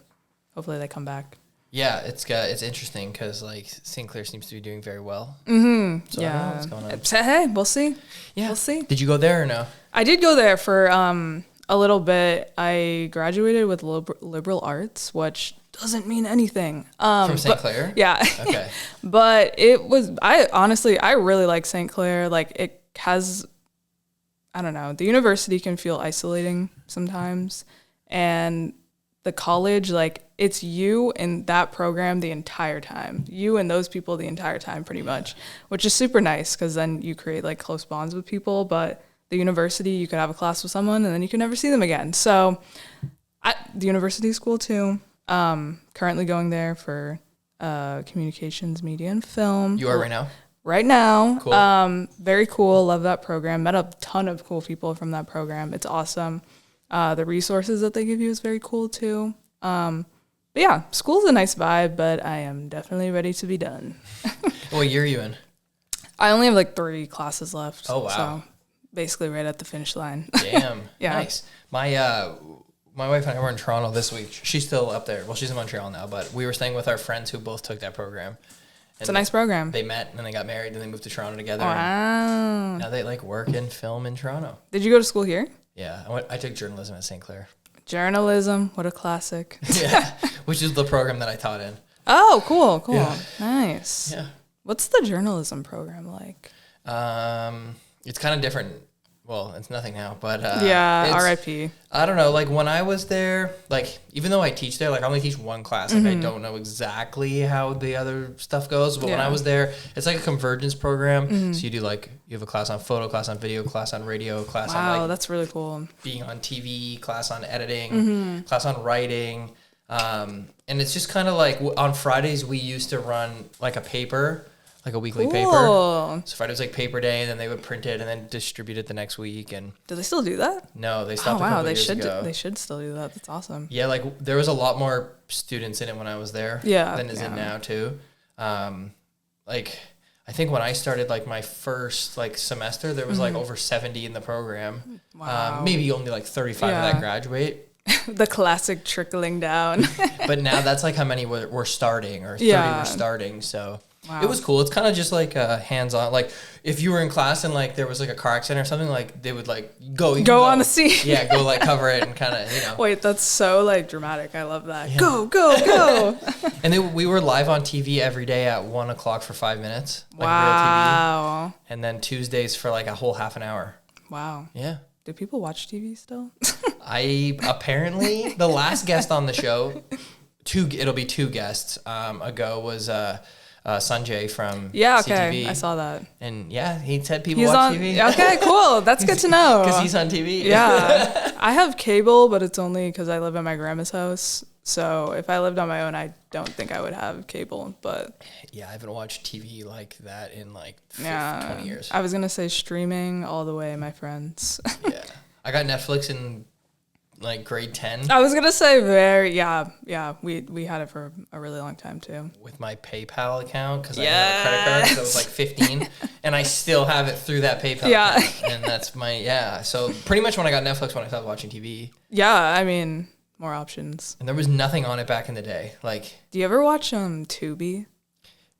hopefully they come back. Yeah, it's interesting because like St. Clair seems to be doing very well. So yeah. I don't know what's going on. Hey, we'll see. Yeah. We'll see. Did you go there or no? I did go there for a little bit. I graduated with liberal arts, which doesn't mean anything. From St. Clair? Yeah. Okay. But I really like St. Clair. Like it has, I don't know, the university can feel isolating sometimes. And the college, like it's you and that program the entire time. You and those people the entire time pretty much, which is super nice because then you create like close bonds with people. But the university, you could have a class with someone and then you can never see them again. So the university is cool too. Currently going there for communications, media, and film. You are right now? Right now. Cool. Very cool. Love that program. Met a ton of cool people from that program. It's awesome. The resources that they give you is very cool too. But yeah, school's a nice vibe, but I am definitely ready to be done. What year are you in? I only have like 3 classes left. Oh, wow. So basically right at the finish line. Damn. Yeah. Nice. My wife and I were in Toronto this week. She's still up there. Well, she's in Montreal now, but we were staying with our friends who both took that program. It's a nice program. They met and they got married and they moved to Toronto together. Wow. Now they like work and film in Toronto. Did you go to school here? Yeah. I took journalism at St. Clair. Journalism. What a classic. Yeah. Which is the program that I taught in. Oh, cool. Yeah. Nice. Yeah. What's the journalism program like? It's kind of different. Well, it's nothing now, but RIP. I don't know. Like when I was there, like even though I teach there, like I only teach one class. Like I don't know exactly how the other stuff goes. But when I was there, it's like a convergence program. So you have a class on photo, class on video, class on radio, class on like that's really cool. being on TV, class on editing, class on writing. And it's just kind of like on Fridays we used to run like a paper. Like a weekly paper. So Friday was like paper day, and then they would print it and then distribute it the next week. And do they still do that? No, they stopped. They should. They should still do that. That's awesome. Yeah, like there was a lot more students in it when I was there. Than is in now too. Like I think when I started like my first like semester, there was like over 70 in the program. Wow. Maybe only like 35 of that graduate. The classic trickling down. But now that's like how many were starting, or 30 were starting. So it was cool. It's kind of just like hands-on. Like if you were in class and like there was like a car accident or something, like they would like go on the scene. Yeah, go like cover it and kind of, you know. Wait, that's so like dramatic. I love that. Yeah. Go. And then we were live on TV every day at 1 o'clock for 5 minutes. Like wow. real TV. And then Tuesdays for like a whole half an hour. Wow. Yeah. Do people watch TV still? Apparently the last guest on the show, it'll be 2 guests ago was Sanjay from CTV. I saw that. And yeah, he said people watch TV. Okay, cool. That's good to know. Because he's on TV. Yeah. I have cable, but it's only because I live at my grandma's house. So if I lived on my own, I don't think I would have cable. But yeah, I haven't watched TV like that in like 20 years. I was going to say streaming all the way, my friends. Yeah. I got Netflix in like grade 10. I was going to say we had it for a really long time too. With my PayPal account, because I had a credit card, so I was like 15. And I still have it through that PayPal account. And that's so pretty much when I got Netflix, when I stopped watching TV. Yeah, I mean, more options. And there was nothing on it back in the day. Like, do you ever watch Tubi?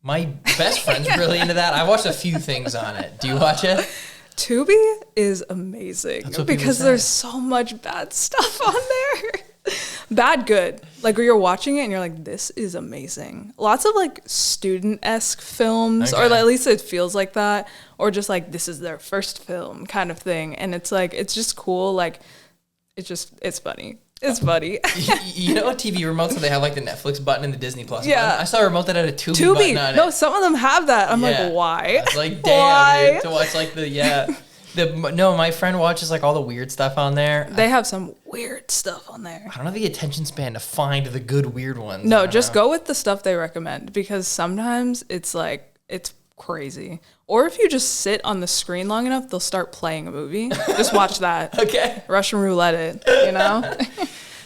My best friend's really into that. I watched a few things on it. Do you watch it? Tubi is amazing because there's so much bad stuff on there. Bad, good. Like where you're watching it and you're like, this is amazing. Lots of like student-esque films, or at least it feels like that, or just like this is their first film kind of thing. And it's like, it's just cool. Like it's funny. It's funny. You know, TV remotes, so they have like the Netflix button and the Disney Plus button. I saw a remote that had a Tubi button on it. No, some of them have that. I'm like, why? It's like, damn, dude, to watch like my friend watches like all the weird stuff on there. They have some weird stuff on there. I don't have the attention span to find the good weird ones. No, just go with the stuff they recommend, because sometimes it's like, it's crazy. Or if you just sit on the screen long enough, they'll start playing a movie. Just watch that. Okay. Russian roulette it, you know?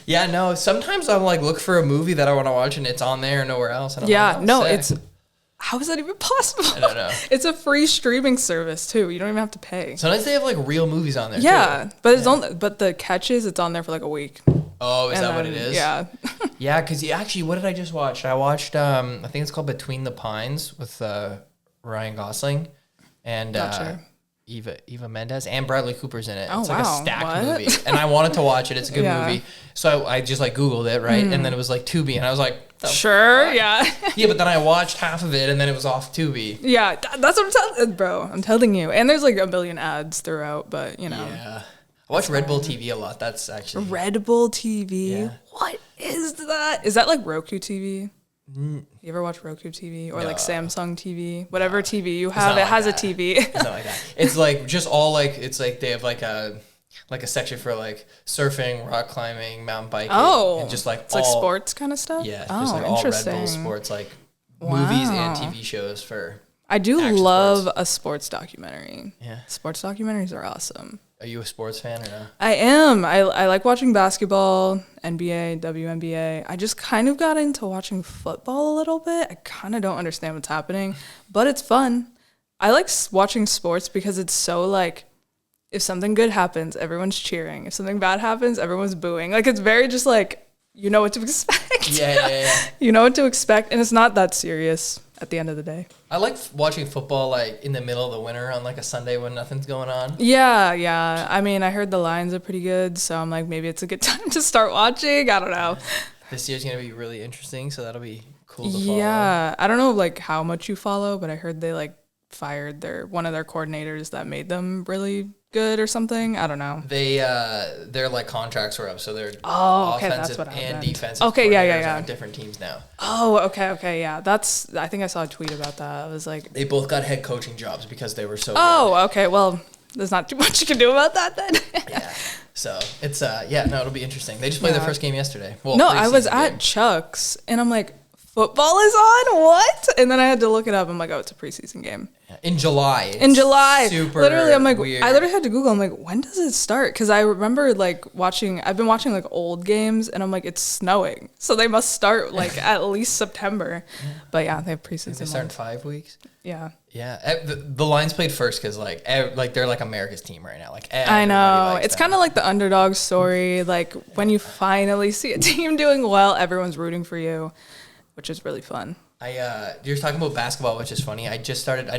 Yeah, no, sometimes I'm like, look for a movie that I want to watch and it's on there and nowhere else. And how is that even possible? I don't know. It's a free streaming service too. You don't even have to pay. Sometimes they have like real movies on there too. But the catch is it's on there for like a week. Oh, is that what it is? Yeah. Yeah, because actually, what did I just watch? I watched, I think it's called Between the Pines with Ryan Gosling and Eva Mendes, and Bradley Cooper's in it. It's like a stacked movie. And I wanted to watch it. It's a good movie. So I just like Googled it, right? And then it was like Tubi, and I was like, sure, yeah. Yeah, but then I watched half of it, and then it was off Tubi. Yeah, that's what I'm telling, bro. I'm telling you. And there's like a billion ads throughout, but you know. Yeah. I watch Red Bull TV a lot. That's actually Red Bull TV. Yeah. What is that? Is that like Roku TV? You ever watch Roku TV or like Samsung TV? Whatever TV you have, it has a TV. It's not like that. It's like just all like, it's like they have like a section for like surfing, rock climbing, mountain biking. Oh, and just like it's like sports kind of stuff. Yeah, just like all Red Bull sports, like movies and TV shows for. I do love a sports documentary. Yeah, sports documentaries are awesome. Are you a sports fan or no? I am. I like watching basketball, NBA, WNBA. I just kind of got into watching football a little bit. I kind of don't understand what's happening, but it's fun. I like watching sports because it's so like, if something good happens, everyone's cheering. If something bad happens, everyone's booing. Like it's very just like, you know what to expect. Yeah. You know what to expect, and it's not that serious at the end of the day. I like watching football like in the middle of the winter on like a Sunday when nothing's going on. Yeah. I mean, I heard the lines are pretty good, so I'm like, maybe it's a good time to start watching. I don't know. This year's going to be really interesting, so that'll be cool to follow. Yeah. I don't know like how much you follow, but I heard they like fired one of their coordinators that made them really good or something. I don't know. Their like contracts were up, so they're offensive and defensive. Okay, yeah. On different teams now. Oh, okay, yeah. I think I saw a tweet about that. I was like, they both got head coaching jobs because they were so. Oh, okay. Well, there's not too much you can do about that then. Yeah. So it's it'll be interesting. They just played their first game yesterday. Well, no, I was at Chuck's and I'm like, football is on? What? And then I had to look it up. I'm like, oh, it's a preseason game. In July. Super literally, I'm like, weird. I literally had to Google. I'm like, when does it start? Because I remember like I've been watching like old games, and I'm like, it's snowing. So they must start like at least September. But yeah, they have preseason. They start in 5 weeks? Yeah. Yeah. The Lions played first because like they're like America's team right now. Like I know. It's kind of like the underdog story. Like when you finally see a team doing well, everyone's rooting for you, which is really fun. You're talking about basketball, which is funny. I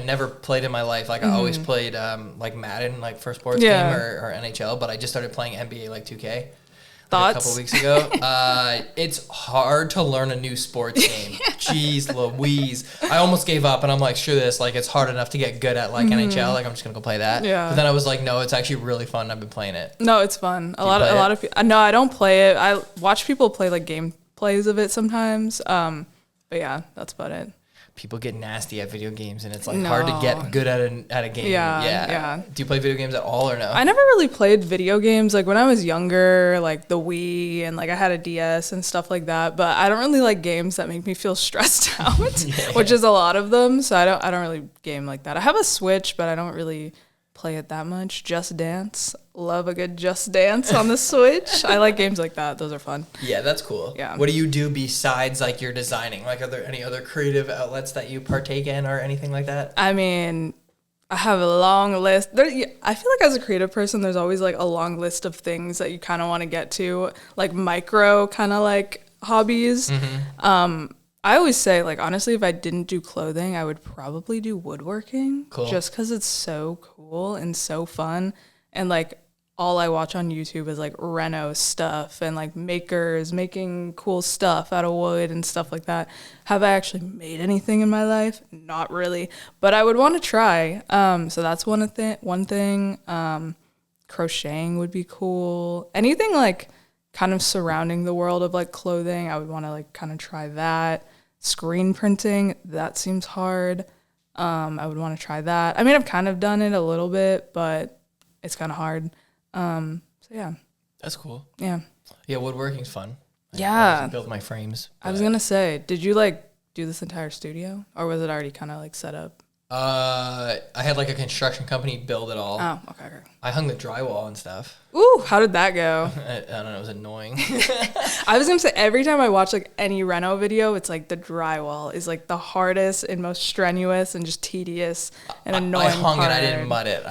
never played in my life. Like I always played like Madden, like for a sports game or NHL, but I just started playing NBA like 2K. Thoughts? A couple weeks ago. It's hard to learn a new sports game. Jeez Louise. I almost gave up and I'm like, screw this. Like it's hard enough to get good at like NHL. Like I'm just gonna go play that. Yeah. But then I was like, no, it's actually really fun. I've been playing it. No, it's fun. A lot of people. No, I don't play it. I watch people play like gameplays of it sometimes. But yeah, that's about it. People get nasty at video games, and it's like hard to get good at a game. Yeah. Do you play video games at all or no? I never really played video games. Like when I was younger, like the Wii and like I had a DS and stuff like that. But I don't really like games that make me feel stressed out, which is a lot of them. So I don't really game like that. I have a Switch, but I don't really play it that much. Just Dance. Love a good Just Dance on the Switch. I like games like that. Those are fun. Yeah, that's cool. Yeah. What do you do besides like your designing? Like are there any other creative outlets that you partake in or anything like that? I mean, I have a long list. I feel like as a creative person, there's always like a long list of things that you kind of want to get to, like micro kind of like hobbies. I always say, like, honestly, if I didn't do clothing, I would probably do woodworking. Cool. Just because it's so cool and so fun. And, like, all I watch on YouTube is, like, reno stuff and, like, makers making cool stuff out of wood and stuff like that. Have I actually made anything in my life? Not really. But I would want to try. So that's one thing. Crocheting would be cool. Anything, like, kind of surrounding the world of, like, clothing, I would want to, like, kind of try that. Screen printing, that seems hard. I would want to try that. I mean, I've kind of done it a little bit, but it's kind of hard. So yeah. That's cool. Yeah. Yeah, woodworking's fun. Yeah. I build my frames. I was gonna say, did you like do this entire studio, or was it already kind of like set up? I had like a construction company build it all. Oh, okay. I hung the drywall and stuff. Ooh, how did that go? I don't know, it was annoying. I was gonna say, every time I watch like any reno video, it's like the drywall is like the hardest and most strenuous and just tedious and annoying. I hung part. it, I didn't mud it.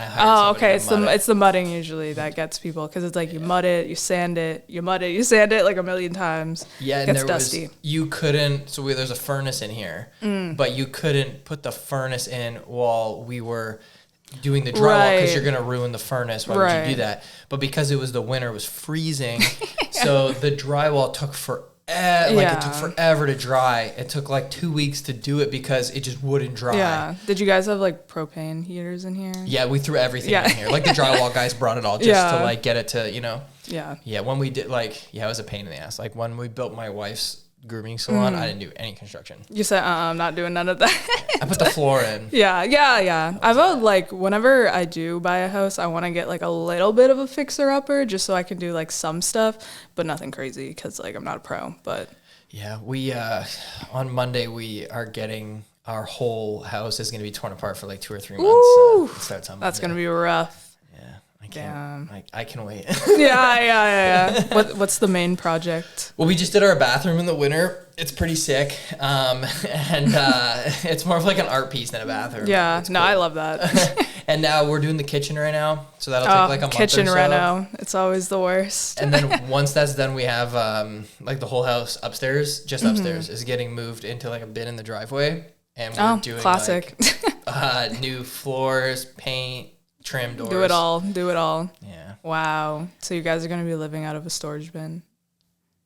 Okay, it's the mudding usually that gets people, because it's like you mud it, you sand it, you mud it, you sand it like a million times. Yeah, and there dusty. You couldn't. So there's a furnace in here, but you couldn't put the furnace in while we were doing the drywall, because you're going to ruin the furnace. Why would you do that? But because it was the winter, it was freezing. So the drywall took it took forever to dry. It took like 2 weeks to do it because it just wouldn't dry. Yeah. Did you guys have like propane heaters in here? Yeah, we threw everything in here. Like the drywall guys brought it all just to like get it to, Yeah. Yeah, when we did it was a pain in the ass. Like when we built my wife's grooming salon, I didn't do any construction. You said, I'm not doing none of that. I put the floor in. Yeah. I've like, whenever I do buy a house, I want to get like a little bit of a fixer-upper just so I can do like some stuff, but nothing crazy because like I'm not a pro, but. Yeah, we, on Monday, we are getting, our whole house is going to be torn apart for like 2 or 3 months. Ooh, it starts on Monday. That's going to be rough. I can wait. Yeah. What's the main project? Well, we just did our bathroom in the winter. It's pretty sick. And it's more of like an art piece than a bathroom. Yeah. It's no, cool. I love that. And now we're doing the kitchen right now. So that'll take like a month or so. Kitchen reno. It's always the worst. And then once that's done, we have like the whole house upstairs, upstairs, is getting moved into like a bin in the driveway. And we're doing classic. Like new floors, paint, trim doors. Do it all. Yeah. Wow. So you guys are going to be living out of a storage bin?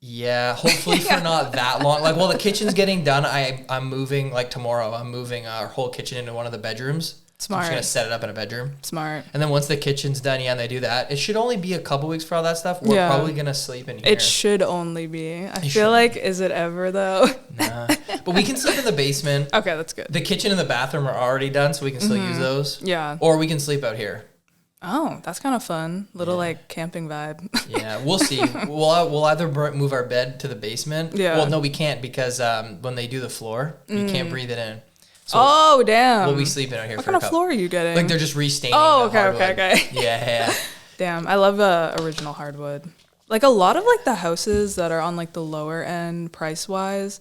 Yeah, hopefully for not that long. Like, while the kitchen's getting done, I'm moving, like tomorrow, I'm moving our whole kitchen into one of the bedrooms. Smart. I'm just going to set it up in a bedroom. Smart. And then once the kitchen's done, and they do that, it should only be a couple weeks for all that stuff. We're probably going to sleep in here. It should only be. I feel like, is it ever though? Nah. But we can sleep in the basement. Okay, that's good. The kitchen and the bathroom are already done, so we can still use those. Yeah. Or we can sleep out here. Oh, that's kind of fun. Little like camping vibe. Yeah, we'll see. We'll either move our bed to the basement. Yeah. Well, no, we can't because when they do the floor, you can't breathe it in. So oh, damn. we'll be sleeping out here what for kind of floor are you getting? Like they're just restaining. Oh, the hardwood. okay. Yeah. Damn, I love original hardwood. Like a lot of like the houses that are on like the lower end price wise,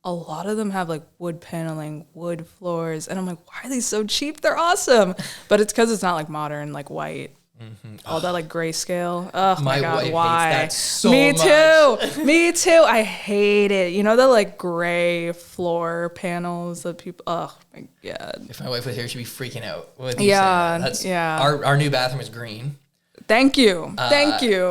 a lot of them have like wood paneling, wood floors, and I'm like, why are these so cheap? They're awesome. But it's because it's not like modern, like white. Mm-hmm. All that like grayscale. Oh my god, wife why? hates that so Me much. too. Me too. I hate it. You know the like gray floor panels that people. Oh my god. If my wife was here, she'd be freaking out. With you Yeah. That's, yeah. Our new bathroom is green. Thank you. Thank you.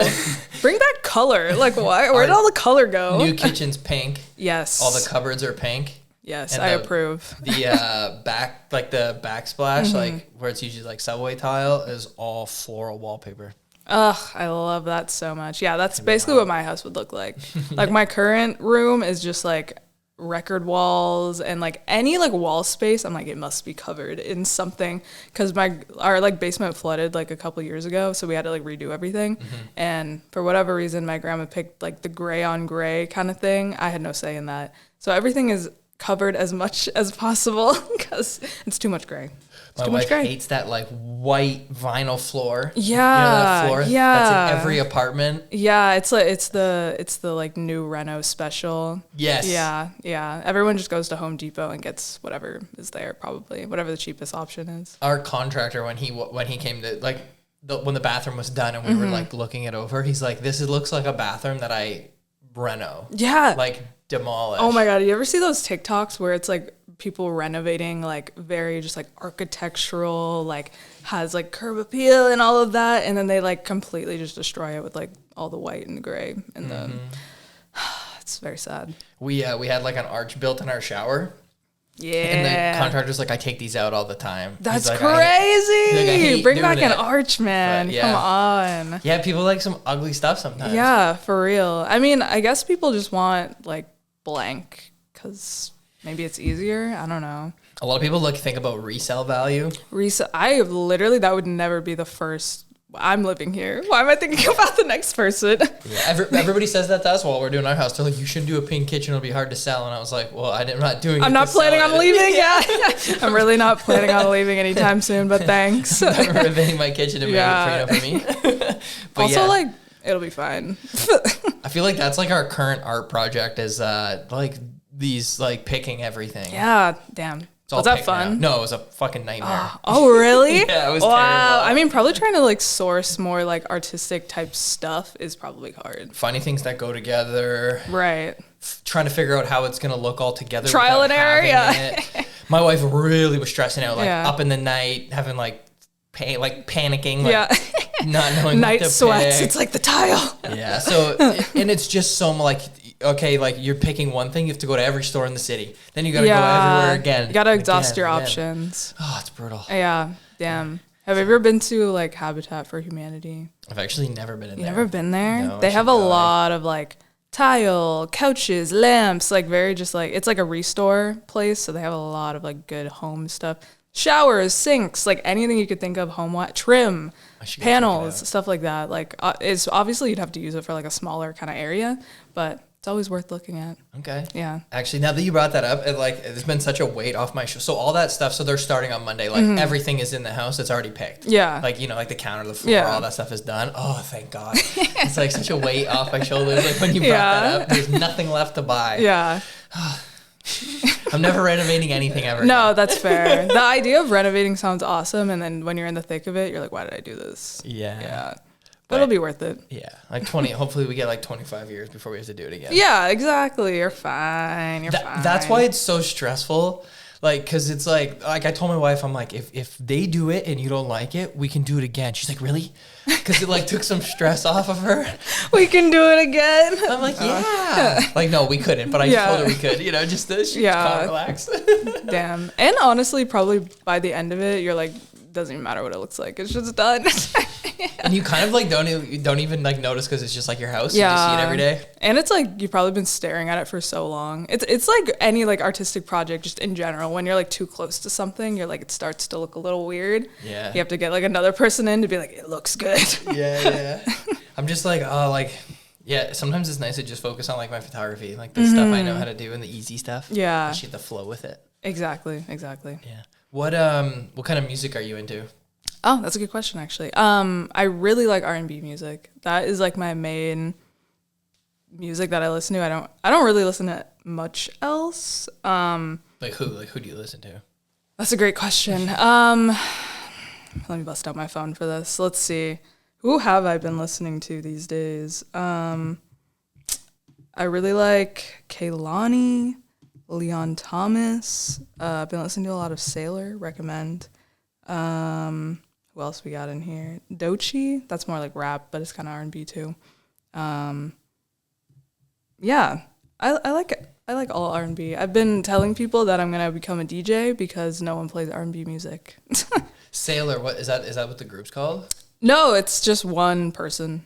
Bring back color. Like, why? Where did all the color go? New kitchen's pink. Yes. All the cupboards are pink. Yes, And I approve. The the backsplash, like where it's usually like subway tile, is all floral wallpaper. Ugh, I love that so much. Yeah, that's basically what my house would look like. Like my current room is just like record walls and like any like wall space. I'm like, it must be covered in something because our like basement flooded like a couple years ago, so we had to like redo everything. And for whatever reason, my grandma picked like the gray on gray kind of thing. I had no say in that, so everything is covered as much as possible because it's too much gray. My wife hates that like white vinyl floor. Yeah, you know that floor that's in every apartment. Yeah, it's the like new Reno special. Yes. Yeah. Everyone just goes to Home Depot and gets whatever is there, probably whatever the cheapest option is. Our contractor, when he came to like when the bathroom was done and we were like looking it over, he's like, "This looks like a bathroom that I reno." Yeah. Like demolish. Oh my god, you ever see those TikToks where it's like people renovating like very just like architectural, like has like curb appeal and all of that, and then they like completely just destroy it with like all the white and the gray and the it's very sad. We had like an arch built in our shower. Yeah. And the contractor's like, "I take these out all the time." That's like, crazy. Bring back an it. arch, man. Yeah. Come on. Yeah, people like some ugly stuff sometimes. Yeah, for real. I mean, I guess people just want like blank because maybe it's easier. I don't know. A lot of people think about resale value. That would never be the first. I'm living here. Why am I thinking about the next person? Yeah, everybody says that to us while we're doing our house. They're like, "You shouldn't do a pink kitchen; it'll be hard to sell." And I was like, "Well, I'm not doing. I'm not planning on leaving. Yeah, I'm really not planning on leaving anytime soon. But thanks. I'm renovating my kitchen to make it for me. But also, like, it'll be fine. I feel like that's like our current art project is like these like picking everything. Yeah, damn. Was that fun? No, it was a fucking nightmare. Oh, really? Yeah, it was wow. terrible. I mean, probably trying to like source more like artistic type stuff is probably hard. Finding things that go together. Right. Trying to figure out how it's going to look all together. Trial and error, yeah. My wife really was stressing out, like Yeah. up in the night, having like panicking, like Yeah. not knowing Night what to sweats. pick. It's like the tile. Yeah. So, and it's just so like, okay, like you're picking one thing, you have to go to every store in the city. Then you got to go everywhere again. You got to exhaust again, your again. options. Oh, it's brutal. Yeah. Damn. Have you ever been to like Habitat for Humanity? I've actually never been in there. You never been there? No, they I have should a go. lot of like tile, couches, lamps, like very just like, it's like a restore place. So they have a lot of like good home stuff. Showers, sinks, like anything you could think of, trim, panels, stuff like that. Like it's obviously you'd have to use it for like a smaller kind of area, but it's always worth looking at. Okay. Yeah. Actually, now that you brought that up, it's been such a weight off my shoulder. So all that stuff, so they're starting on Monday. Like everything is in the house. It's already picked. Yeah. Like, like the counter, the floor, all that stuff is done. Oh, thank God. It's like such a weight off my shoulders. Like when you brought that up, there's nothing left to buy. Yeah. I'm never renovating anything ever. No, that's fair. The idea of renovating sounds awesome. And then when you're in the thick of it, you're like, why did I do this? Yeah. Yeah. But it'll be worth it. Yeah. Like 20, hopefully we get like 25 years before we have to do it again. Yeah, exactly. You're fine. You're fine. That's why it's so stressful. Like, cause it's like I told my wife, I'm like, if they do it and you don't like it, we can do it again. She's like, really? Cause it like took some stress off of her. We can do it again. I'm like, yeah. Like, no, we couldn't, but I told her we could, just to relax. Damn. And honestly, probably by the end of it, you're like, doesn't even matter what it looks like. It's just done. And you kind of like don't even like notice because it's just like your house. Yeah. You just see it every day. And it's like you've probably been staring at it for so long. It's like any like artistic project just in general. When you're like too close to something, you're like it starts to look a little weird. Yeah. You have to get like another person in to be like, it looks good. Yeah. I'm just like, yeah, sometimes it's nice to just focus on like my photography, like the stuff I know how to do and the easy stuff. Yeah. Actually the flow with it. Exactly. Yeah. What kind of music are you into? Oh, that's a good question, actually. I really like R&B music. That is like my main music that I listen to. I don't really listen to much else. Like who? Like who do you listen to? That's a great question. Let me bust out my phone for this. Let's see. Who have I been listening to these days? I really like Kehlani, Leon Thomas. I've been listening to a lot of Sailor. Recommend. Who else we got in here? Doechii. That's more like rap, but it's kind of R&B too. Yeah, I like it. I like all R&B. I've been telling people that I'm gonna become a DJ because no one plays R&B music. Sailor, what is that? Is that what the group's called? No, it's just one person.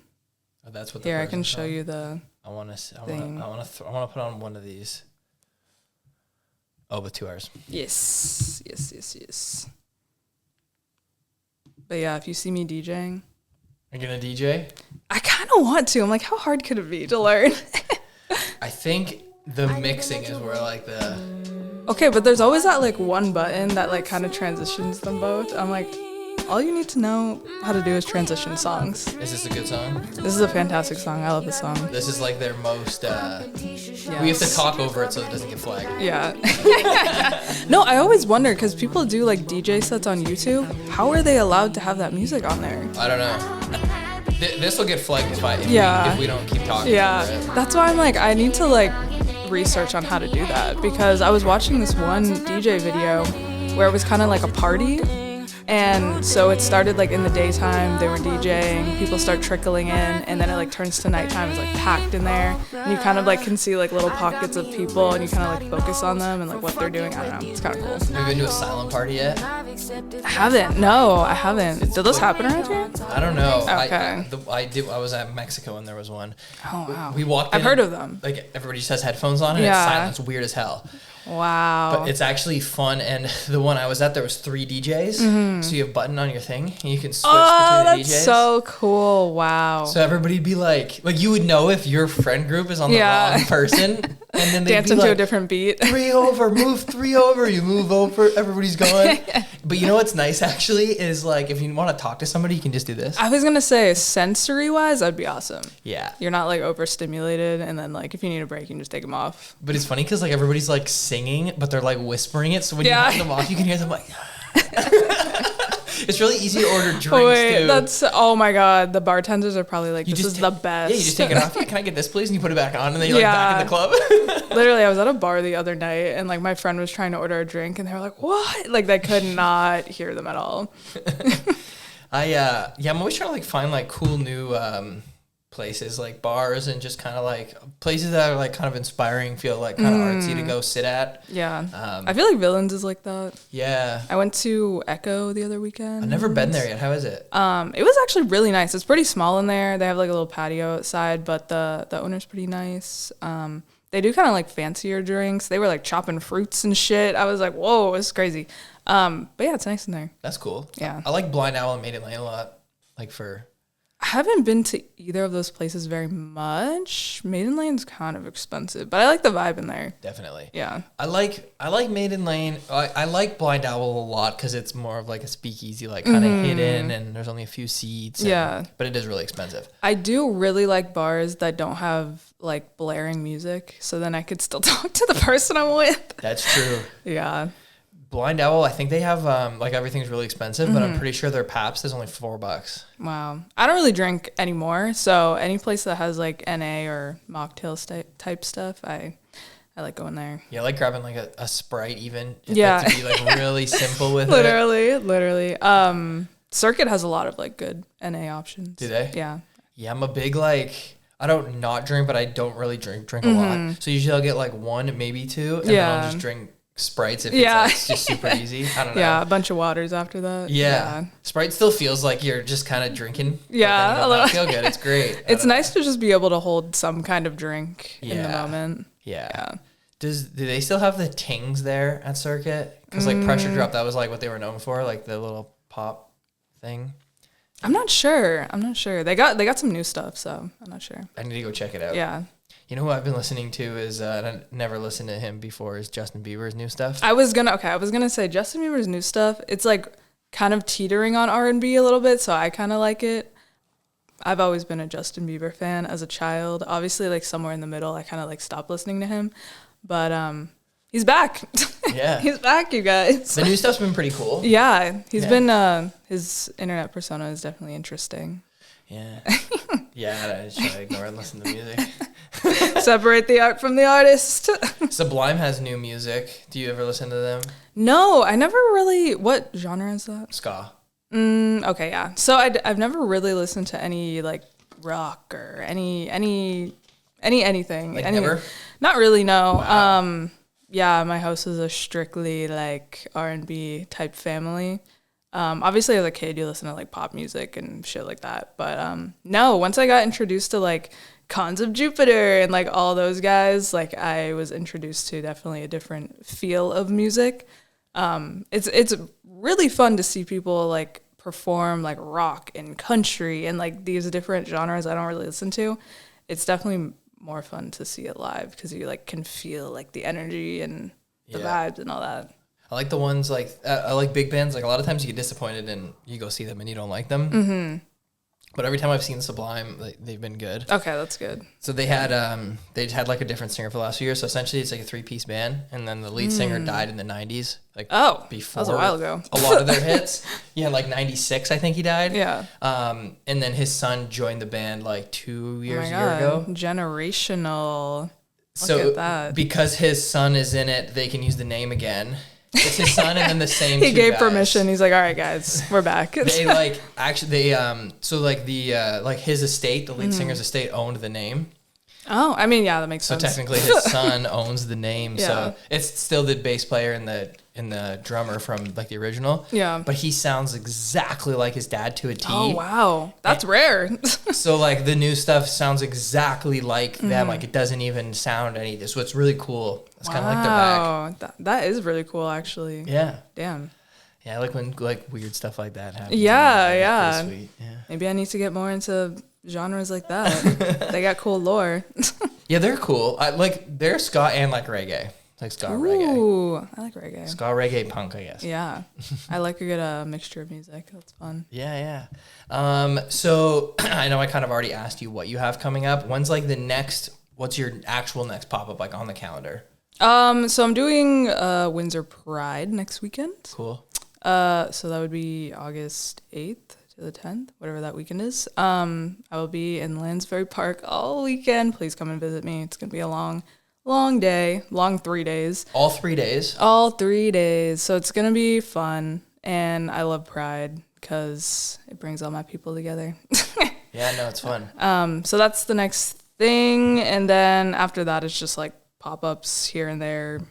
Oh, that's what. The Here, I can show you the. I want to put on one of these. Oh, with 2 hours. Yes. But yeah, if you see me DJing. Are you gonna DJ? I kind of want to. I'm like, how hard could it be to learn? I think the mixing is where like the. Okay, but there's always that like one button that like kind of transitions them both. I'm like, all you need to know how to do is transition songs. Is this a good song? This is a fantastic song. I love this song. This is like their most. We have to talk over it so it doesn't get flagged. Yeah. No, I always wonder because people do like DJ sets on YouTube. How are they allowed to have that music on there? I don't know. This will get flagged if we don't keep talking. Yeah, that's why I'm like, I need to like research on how to do that because I was watching this one DJ video where it was kind of like a party. And so it started like in the daytime, they were DJing, people start trickling in, and then it like turns to nighttime, it's like packed in there, and you kind of like can see like little pockets of people, and you kind of like focus on them and like what they're doing. I don't know, it's kind of cool. Have you been to a silent party yet? I haven't. No, I haven't. Did those happen around here? I don't know. Okay. I was at Mexico and there was one. Oh wow. We walked in. I've heard of them. Like everybody just has headphones on and it's silent. It's weird as hell. Wow. But it's actually fun, and the one I was at, there was 3 DJs, so you have a button on your thing, and you can switch between the DJs. Oh, that's so cool. Wow. So everybody'd be like you would know if your friend group is on the wrong person, and then they'd dancing be to like, a different beat. 3 over, move 3 over, you move over, everybody's going. But you know what's nice actually is like if you want to talk to somebody, you can just do this. I was gonna say sensory-wise, that'd be awesome. Yeah. You're not like overstimulated, and then like if you need a break, you can just take them off. But it's funny because like everybody's like singing, but they're like whispering it, so when you have them off, you can hear them like. It's really easy to order drinks too. Oh my god, the bartenders are probably like, this is the best. Yeah, you just take it off. Can I get this please? And you put it back on, and then you're like back in the club. Literally, I was at a bar the other night, and like my friend was trying to order a drink, and they were like, "What?" Like they could not hear them at all. I'm always trying to like find like cool new places like bars and just kind of like places that are like kind of inspiring, feel like kind of artsy to go sit at. Yeah. I feel like Villains is like that. Yeah. I went to Echo the other weekend. I've never been there yet. How is it? It was actually really nice. It's pretty small in there. They have like a little patio outside, but the owner's pretty nice. They do kind of like fancier drinks. They were like chopping fruits and shit. I was like, whoa, it's crazy. But yeah, it's nice in there. That's cool. Yeah. I like Blind Owl and Maiden Lane a lot. I haven't been to either of those places very much. Maiden Lane's kind of expensive, but I like the vibe in there. Definitely. Yeah. I like Maiden Lane. I like Blind Owl a lot because it's more of like a speakeasy, like kind of hidden, and there's only a few seats. But it is really expensive. I do really like bars that don't have like blaring music, so then I could still talk to the person I'm with. That's true. Yeah. Blind Owl, I think they have like everything's really expensive, but I'm pretty sure their Pabst is only $4. Wow. I don't really drink anymore, so any place that has like NA or mocktail type stuff, I like going there. Yeah, I like grabbing like a Sprite even. Yeah. To be like really simple with it. Literally. Circuit has a lot of like good NA options. Do they? Yeah. Yeah, I'm a big like, I don't not drink, but I don't really drink a lot. So usually I'll get like 1, maybe 2, and then I'll just drink Sprites if it's just super easy. I don't know. Yeah, a bunch of waters after that. Yeah. Sprite still feels like you're just kind of drinking. Yeah. But then you don't feel good. It's great. It's nice to just be able to hold some kind of drink in the moment. Yeah. Do they still have the tings there at Circuit? Because like Pressure Drop, that was like what they were known for, like the little pop thing. I'm not sure. They got some new stuff, so I'm not sure. I need to go check it out. Yeah. You know who I've been listening to is, I never listened to him before, is Justin Bieber's new stuff. I was gonna say Justin Bieber's new stuff. It's like kind of teetering on R&B a little bit, so I kind of like it. I've always been a Justin Bieber fan as a child. Obviously, like somewhere in the middle, I kind of like stopped listening to him, but he's back. Yeah, he's back, you guys. The new stuff's been pretty cool. Yeah, he's been. His internet persona is definitely interesting. Yeah, I just try to ignore and listen to music. Separate the art from the artist. Sublime has new music. Do you ever listen to them? No, I never really. What genre is that? Ska. Okay, yeah. So I've never really listened to any like rock or anything. Like never? Not really. No. Wow. Yeah, my house is a strictly like R&B type family. Obviously as a kid you listen to like pop music and shit like that, but no, once I got introduced to like Cons of Jupiter and like all those guys, like I was introduced to definitely a different feel of music. It's really fun to see people like perform like rock and country and like these different genres I don't really listen to. It's definitely more fun to see it live because you like can feel like the energy and the vibes and all that. I like the ones like I like big bands. Like a lot of times you get disappointed and you go see them and you don't like them. Mm-hmm. But every time I've seen Sublime, they've been good. Okay, that's good. So they had like a different singer for the last few years. So essentially, it's like a 3-piece band, and then the lead singer died in the 90s. Like before that was a while ago. A lot of their hits. Yeah, like 96, I think he died. Yeah. And then his son joined the band like 2 years ago. Generational. So look at that. Because his son is in it, they can use the name again. It's his son and then the same he two gave guys. permission. He's like, all right, guys, we're back. They so like the like his estate, the lead singer's estate owned the name. Oh, I mean, yeah, that makes sense. So technically his son owns the name. Yeah. So it's still the bass player and the drummer from like the original. Yeah. But he sounds exactly like his dad to a T. Oh, wow. That's rare. So like the new stuff sounds exactly like them. Like it doesn't even sound any. So it's really cool. It's kind of like they're back. That is really cool, actually. Yeah. Damn. Yeah, I like when like weird stuff like that happens. Yeah. Sweet. Yeah. Maybe I need to get more into genres like that. They got cool lore. Yeah, they're cool. I like they're ska and like reggae. Like ska reggae. Ooh, I like reggae. Ska reggae punk, I guess. Yeah. I like a good mixture of music. That's fun. Yeah. So I know I kind of already asked you what you have coming up. When's like what's your actual next pop-up like on the calendar? So I'm doing Windsor Pride next weekend. Cool. So that would be August 8th to the 10th, whatever that weekend is. I will be in Lansbury Park all weekend. Please come and visit me. It's going to be a long day, long 3 days. All 3 days? All 3 days. So it's going to be fun. And I love Pride because it brings all my people together. Yeah, no, it's fun. So that's the next thing. And then after that, it's just like pop-ups here and there.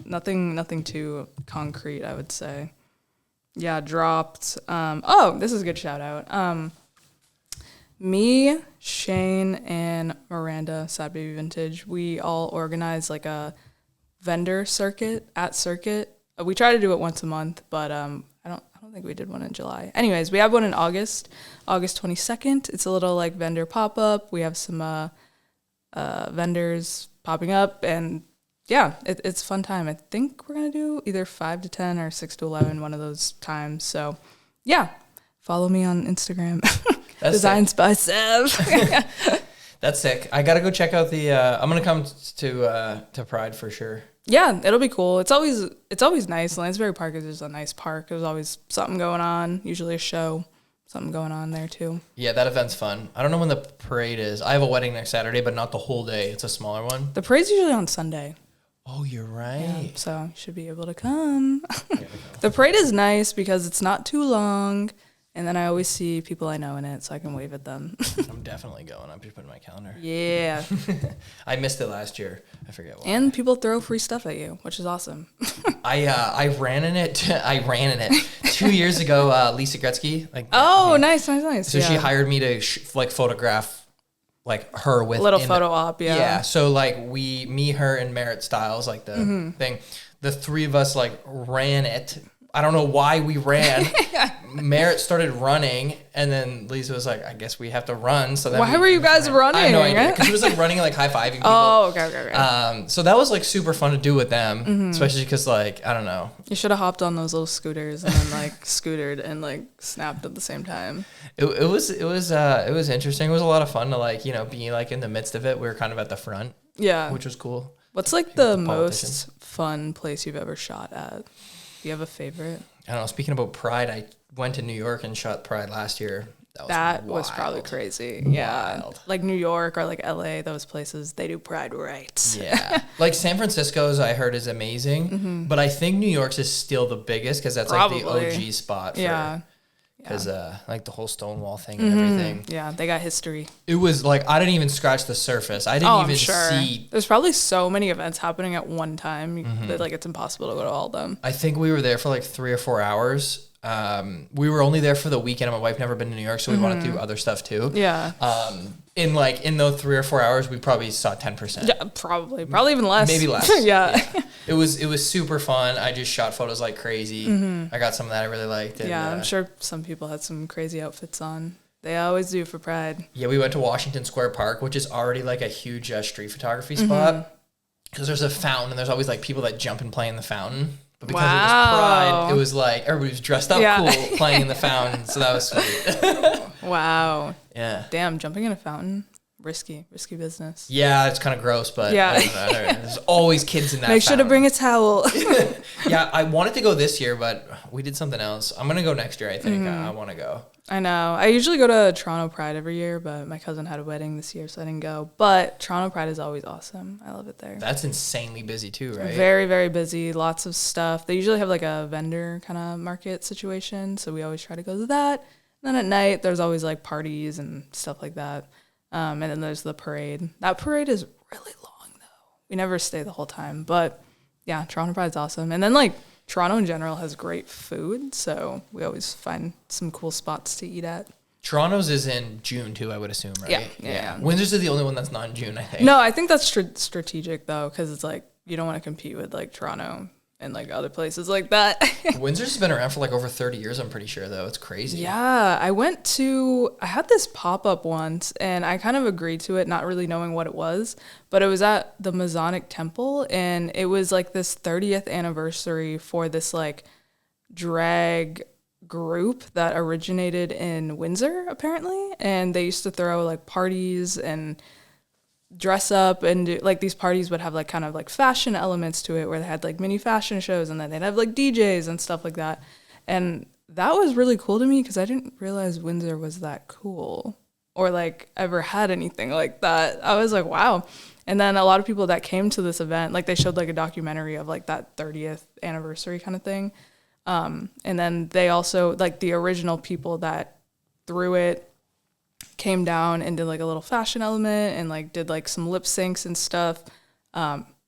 Nothing too concrete, I would say. Yeah, dropped. This is a good shout out. Me, Shane, and Miranda, Sad Baby Vintage, we all organize like a vendor circuit at Circuit. We try to do it once a month, but I don't think we did one in July. Anyways, we have one in August 22nd. It's a little like vendor pop-up. We have some vendors popping up, and yeah, it's a fun time. I think we're going to do either 5 to 10 or 6 to 11, one of those times. So, yeah, follow me on Instagram. Designs by Sav. That's sick. I got to go check out the I'm going to come to Pride for sure. Yeah, it'll be cool. It's always nice. Lansbury Park is just a nice park. There's always something going on, usually a show. Something going on there too. Yeah, that event's fun. I don't know when the parade is. I have a wedding next Saturday, but not the whole day. It's a smaller one. The parade's usually on Sunday. Oh, you're right. Yeah, so you should be able to come. The parade is nice because it's not too long And then I always see people I know in it, so I can wave at them. I'm definitely going. I'm just putting my calendar. Yeah. I missed it last year. I forget why. And people throw free stuff at you, which is awesome. I ran in it 2 years ago. Lisa Gretzky. Nice. So she hired me to photograph like her with little photo op. Yeah. Yeah. So like me, her, and Merritt Styles, like the thing. The three of us like ran it. I don't know why we ran. Merritt started running, and then Lisa was like, I guess we have to run. So then why were you guys running? I have no idea. Because she was like running, like high-fiving people. Oh, okay. So that was like super fun to do with them, especially because like, I don't know. You should have hopped on those little scooters and then like scootered and like snapped at the same time. It was interesting. It was a lot of fun to like, be like in the midst of it. We were kind of at the front. Yeah. Which was cool. What's like the most fun place you've ever shot at? Do you have a favorite? I don't know. Speaking about Pride, I went to New York and shot Pride last year. That was probably crazy. Yeah. Like New York or like LA, those places, they do Pride right. Yeah. Like San Francisco's, I heard, is amazing. But I think New York's is still the biggest because that's like the OG spot for because like the whole Stonewall thing and everything. Yeah, they got history. It was like, I didn't even scratch the surface. I didn't even see. There's probably so many events happening at one time that like it's impossible to go to all of them. I think we were there for like 3 or 4 hours. We were only there for the weekend. My wife never been to New York, so we wanted to do other stuff too. Yeah. In those 3 or 4 hours, we probably saw 10%. Yeah, probably even less. Maybe less. Yeah. It was super fun. I just shot photos like crazy. I got some that I really liked. And, I'm sure some people had some crazy outfits on. They always do for Pride. Yeah, we went to Washington Square Park, which is already like a huge street photography spot. Because there's a fountain, and there's always like people that jump and play in the fountain. But because it was Pride, it was like everybody was dressed up cool playing in the fountain. So that was sweet. Wow. Yeah. Damn, jumping in a fountain. Risky business. Yeah, it's kind of gross, but I don't know. There's always kids in that Make sure to bring a towel. Yeah, I wanted to go this year, but we did something else. I'm going to go next year, I think. I want to go. I know. I usually go to Toronto Pride every year, but my cousin had a wedding this year, so I didn't go. But Toronto Pride is always awesome. I love it there. That's insanely busy too, right? Very, very busy. Lots of stuff. They usually have like a vendor kind of market situation, so we always try to go to that. And then at night, there's always like parties and stuff like that. And then there's the parade. That parade is really long, though. We never stay the whole time. But, yeah, Toronto Pride's awesome. And then, like, Toronto in general has great food, so we always find some cool spots to eat at. Toronto's is in June, too, I would assume, right? Yeah. Windsor's is the only one that's not in June, I think. No, I think that's strategic, though, because it's, like, you don't want to compete with, like, Toronto and, like, other places like that. Windsor's been around for, like, over 30 years, I'm pretty sure, though. It's crazy. Yeah. I had this pop-up once, and I kind of agreed to it, not really knowing what it was, but it was at the Masonic Temple, and it was, like, this 30th anniversary for this, like, drag group that originated in Windsor, apparently, and they used to throw, like, parties and dress up and do, like, these parties would have like kind of like fashion elements to it where they had like mini fashion shows and then they'd have like DJs and stuff like that. And that was really cool to me because I didn't realize Windsor was that cool or like ever had anything like that. I was like, wow. And then a lot of people that came to this event, like they showed like a documentary of like that 30th anniversary kind of thing. And then they also, like the original people that threw it came down and did like a little fashion element and like did like some lip syncs and stuff,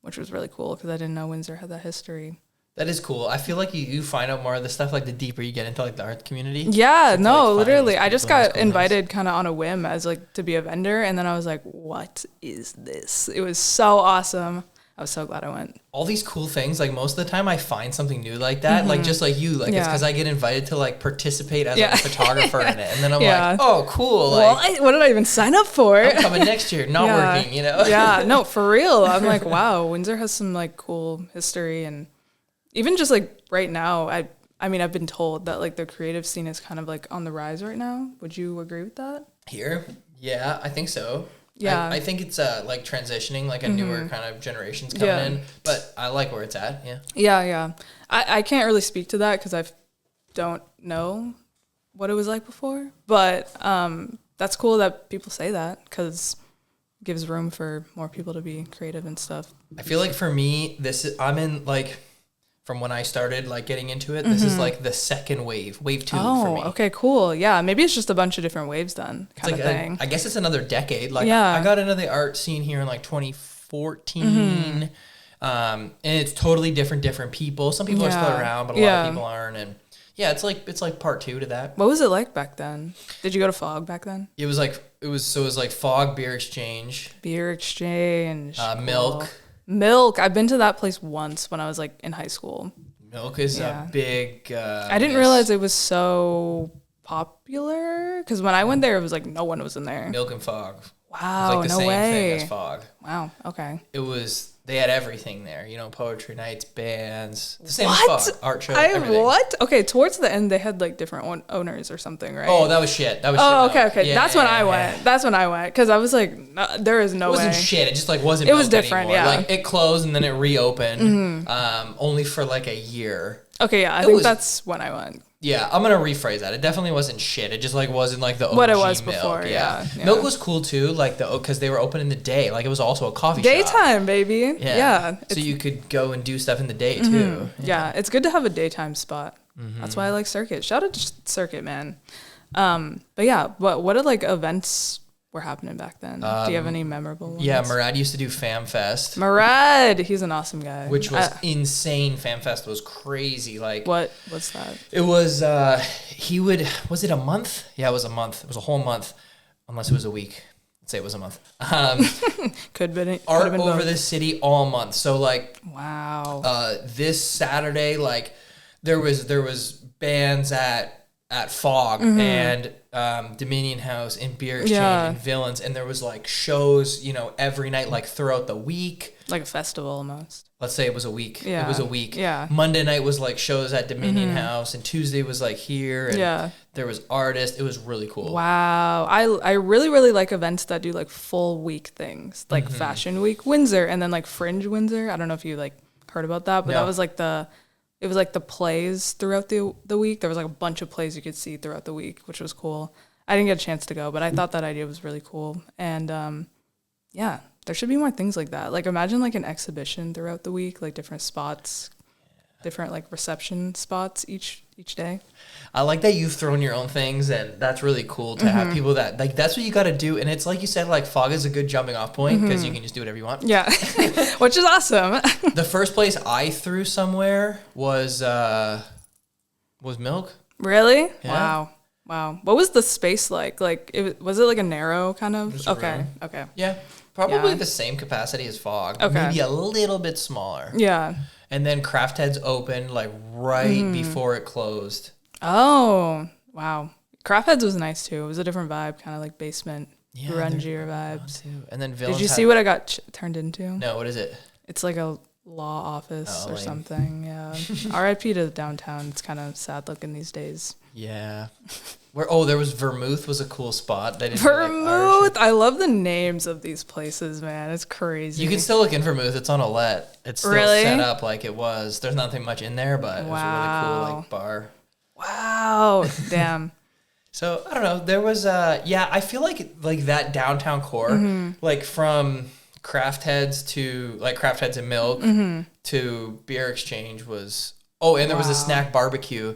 which was really cool because I didn't know Windsor had that history. That is cool. I feel like you find out more of this stuff like the deeper you get into like the art community. Yeah, no, like, literally. I just got invited kind of on a whim as like to be a vendor, and then I was like, what is this? It was so awesome. I was so glad I went. All these cool things, like most of the time I find something new like that, like just like you, like it's because I get invited to like participate as like, a photographer in it. And then I'm like, oh, cool. Like, well, what did I even sign up for? I'm coming next year, not working, you know? Yeah, no, for real. I'm like, wow, Windsor has some like cool history. And even just like right now, I mean, I've been told that like the creative scene is kind of like on the rise right now. Would you agree with that? Here? Yeah, I think so. Yeah, I think it's like transitioning, like a newer kind of generation's coming in, but I like where it's at. Yeah. I can't really speak to that because I don't know what it was like before, but that's cool that people say that because it gives room for more people to be creative and stuff. I feel like for me, I'm in like from when I started like getting into it. This is like the second wave 2 for me. Okay, cool. Yeah, maybe it's just a bunch of different waves then, kind of thing. I guess it's another decade. Like I got into the art scene here in like 2014. And it's totally different people. Some people are still around, but a lot of people aren't. And yeah, it's like part 2 to that. What was it like back then? Did you go to Fog back then? It was like Fog, Beer Exchange. Cool. Milk. I've been to that place once when I was like in high school. Milk is a big... I didn't realize it was so popular, because when I went there, it was like no one was in there. Milk and Fog. Wow, it was like the same thing as Fog. Wow, okay. They had everything there, poetry nights, bands, the same as Fog, art shows, everything. What? Okay, towards the end, they had like different owners or something, right? Oh, that was shit. Okay. Yeah, That's when I went. That's when I went, because I was like, no, there is no way. It wasn't shit. It just like wasn't. It was different, anymore. Like it closed and then it reopened, only for like a year. Okay, yeah, I think that's when I went. Yeah, I'm gonna rephrase that. It definitely wasn't shit. It just like wasn't like the OG what it was Milk. before. Yeah. Milk was cool too, like because they were open in the day. Like it was also a coffee shop. Daytime, baby. Yeah. So you could go and do stuff in the day too. Yeah, it's good to have a daytime spot. That's why I like Circuit. Shout out to Circuit, man. But yeah, what are like events were happening back then? Do you have any memorable ones? Yeah, Murad used to do Fam Fest. Murad, he's an awesome guy. Which was insane. Fam Fest was crazy. Like what's that? It was was it a month? Yeah, it was a month. It was a whole month, unless it was a week. Let's say it was a month. Could have been art over the city all month. So like wow. This Saturday, like there was bands at Fog and Dominion House and Beer Exchange and Villains, and there was like shows, every night, like throughout the week. Like a festival almost. Let's say it was a week. Yeah. It was a week. Yeah. Monday night was like shows at Dominion House, and Tuesday was like here, and there was artists. It was really cool. Wow. I really, really like events that do like full week things, like Fashion Week Windsor, and then like Fringe Windsor. I don't know if you like heard about that, but that was like it was like the plays throughout the week. There was like a bunch of plays you could see throughout the week, which was cool. I didn't get a chance to go, but I thought that idea was really cool. And yeah, there should be more things like that. Like imagine like an exhibition throughout the week, like different spots, different like reception spots each day. I like that you've thrown your own things, and that's really cool to have people that like that's what you got to do. And it's like you said, like Fog is a good jumping off point because you can just do whatever you want. Yeah, which is awesome. The first place I threw somewhere was Milk. Really? Yeah. Wow. What was the space like? Like was it like a narrow kind of? Okay. Yeah, probably the same capacity as Fog. Okay. Maybe a little bit smaller. Yeah. And then Craft Heads opened like right before it closed. Oh, wow. Craft Heads was nice too. It was a different vibe, kind of like basement, grungier vibes. And then Did you see what I got turned into? No, what is it? It's like a law office or something. Yeah. R.I.P. to downtown. It's kind of sad looking these days. Yeah. There was Vermouth was a cool spot. Vermouth. I love the names of these places, man. It's crazy. You can still look in Vermouth. It's on Olette. It's still set up like it was. There's nothing much in there, but it was a really cool like bar. Wow. Damn. So I don't know. There was I feel like that downtown core, like from Craft Heads and Milk to Beer Exchange was. Oh, and there was a Snack Barbecue.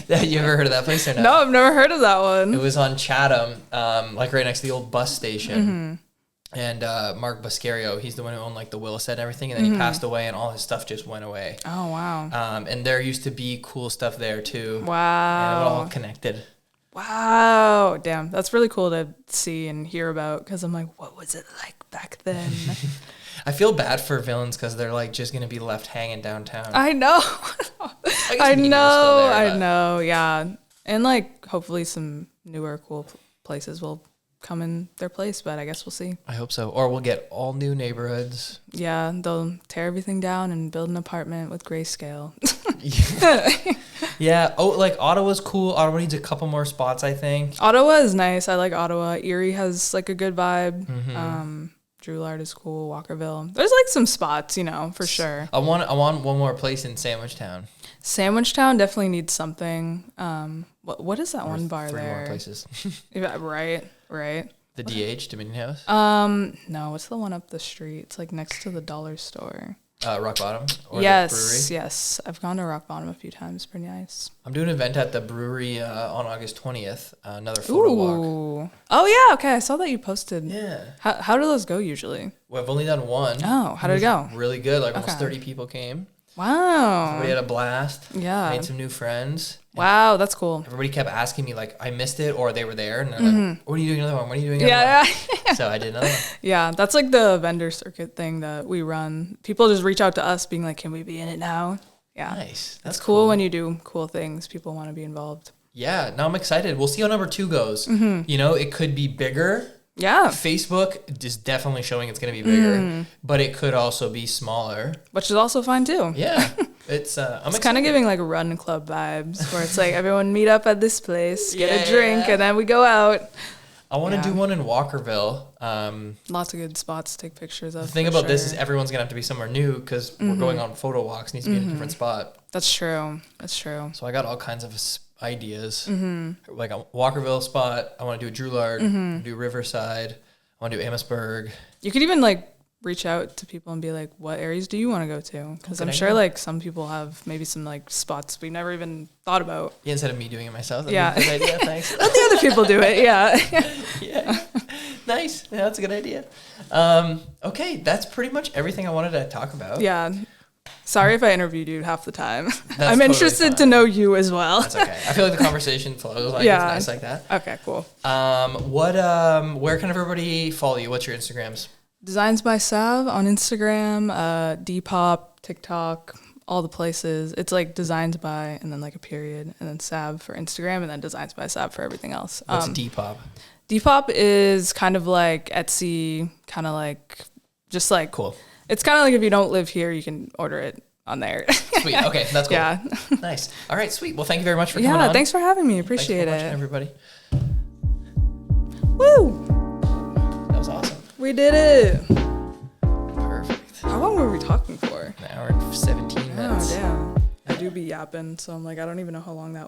You ever heard of that place or not? No, I've never heard of that one. It was on Chatham, like right next to the old bus station. And Mark Buscario, he's the one who owned like the Willis and everything, and then he passed away, and all his stuff just went away. Oh wow! And there used to be cool stuff there too. Wow! And it all connected. Wow! Damn, that's really cool to see and hear about. Because I'm like, what was it like back then? I feel bad for Villains because they're like just gonna be left hanging downtown. I know. I know. know. Yeah, and like hopefully some newer cool places will come in their place, but I guess we'll see. I hope so. Or we'll get all new neighborhoods. Yeah, they'll tear everything down and build an apartment with grayscale. Yeah. Oh, like Ottawa's cool. Ottawa needs a couple more spots, I think. Ottawa is nice. I like Ottawa. Erie has like a good vibe. Drouillard is cool. Walkerville. There's like some spots, for sure. I want one more place in Sandwichtown. Sandwichtown definitely needs something. What is that one bar three there? More places. Yeah, right. The DH, Dominion House? No, what's the one up the street? It's like next to the dollar store. Rock Bottom? Or yes, the brewery? yes. I've gone to Rock Bottom a few times. Pretty nice. I'm doing an event at the brewery on August 20th. Another photo walk. Oh, yeah. Okay. I saw that you posted. Yeah. How do those go usually? Well, I've only done one. Oh, how did it go? Really good. Like almost 30 people came. Wow. We had a blast. Yeah. Made some new friends. Wow, that's cool. Everybody kept asking me, like, I missed it, or they were there, and they're like, what are you doing another one? What are you doing another one? Yeah. So I did another one. Yeah, that's like the vendor circuit thing that we run. People just reach out to us being like, can we be in it now? Yeah. Nice. That's cool when you do cool things. People want to be involved. Yeah, now I'm excited. We'll see how number 2 goes. You know, it could be bigger. Yeah. Facebook is definitely showing it's going to be bigger, but it could also be smaller. Which is also fine too. Yeah. It's kind of giving like run club vibes where it's like everyone meet up at this place, get a drink, and then we go out. I want to do one in Walkerville. Lots of good spots to take pictures of. The thing about this is everyone's going to have to be somewhere new because we're going on photo walks. It needs to be in a different spot. That's true. That's true. So I got all kinds of ideas. Like a Walkerville spot. I want to do a Drulard, do Riverside. I want to do Amherstburg. You could even like reach out to people and be like, what areas do you want to go to? Because I'm sure like some people have maybe some like spots we never even thought about. Yeah, instead of me doing it myself. That'd be a good idea. Thanks. Let the other people do it. Yeah. Yeah. Nice. Yeah, that's a good idea. Okay, that's pretty much everything I wanted to talk about. Yeah. Sorry if I interviewed you half the time. I'm totally interested to know you as well. That's okay. I feel like the conversation flows. Like it's nice like that. Okay, cool. Where can everybody follow you? What's your Instagrams? Designs by Sav on Instagram, Depop, TikTok, all the places. It's like Designs by and then like a period and then Sav for Instagram and then Designs by Sav for everything else. What's Depop? Depop is kind of like Etsy, kind of like just like cool. It's kind of like if you don't live here, you can order it on there. Sweet. Okay, that's cool. Yeah. Nice. All right, sweet. Well, thank you very much for coming on. Yeah, thanks for having me. Appreciate Thanks for it. everybody. Woo! That was awesome. We did it. Perfect. How long were we talking for? An hour and 17 minutes. Oh, damn. I do be yapping, so I'm like, I don't even know how long that was.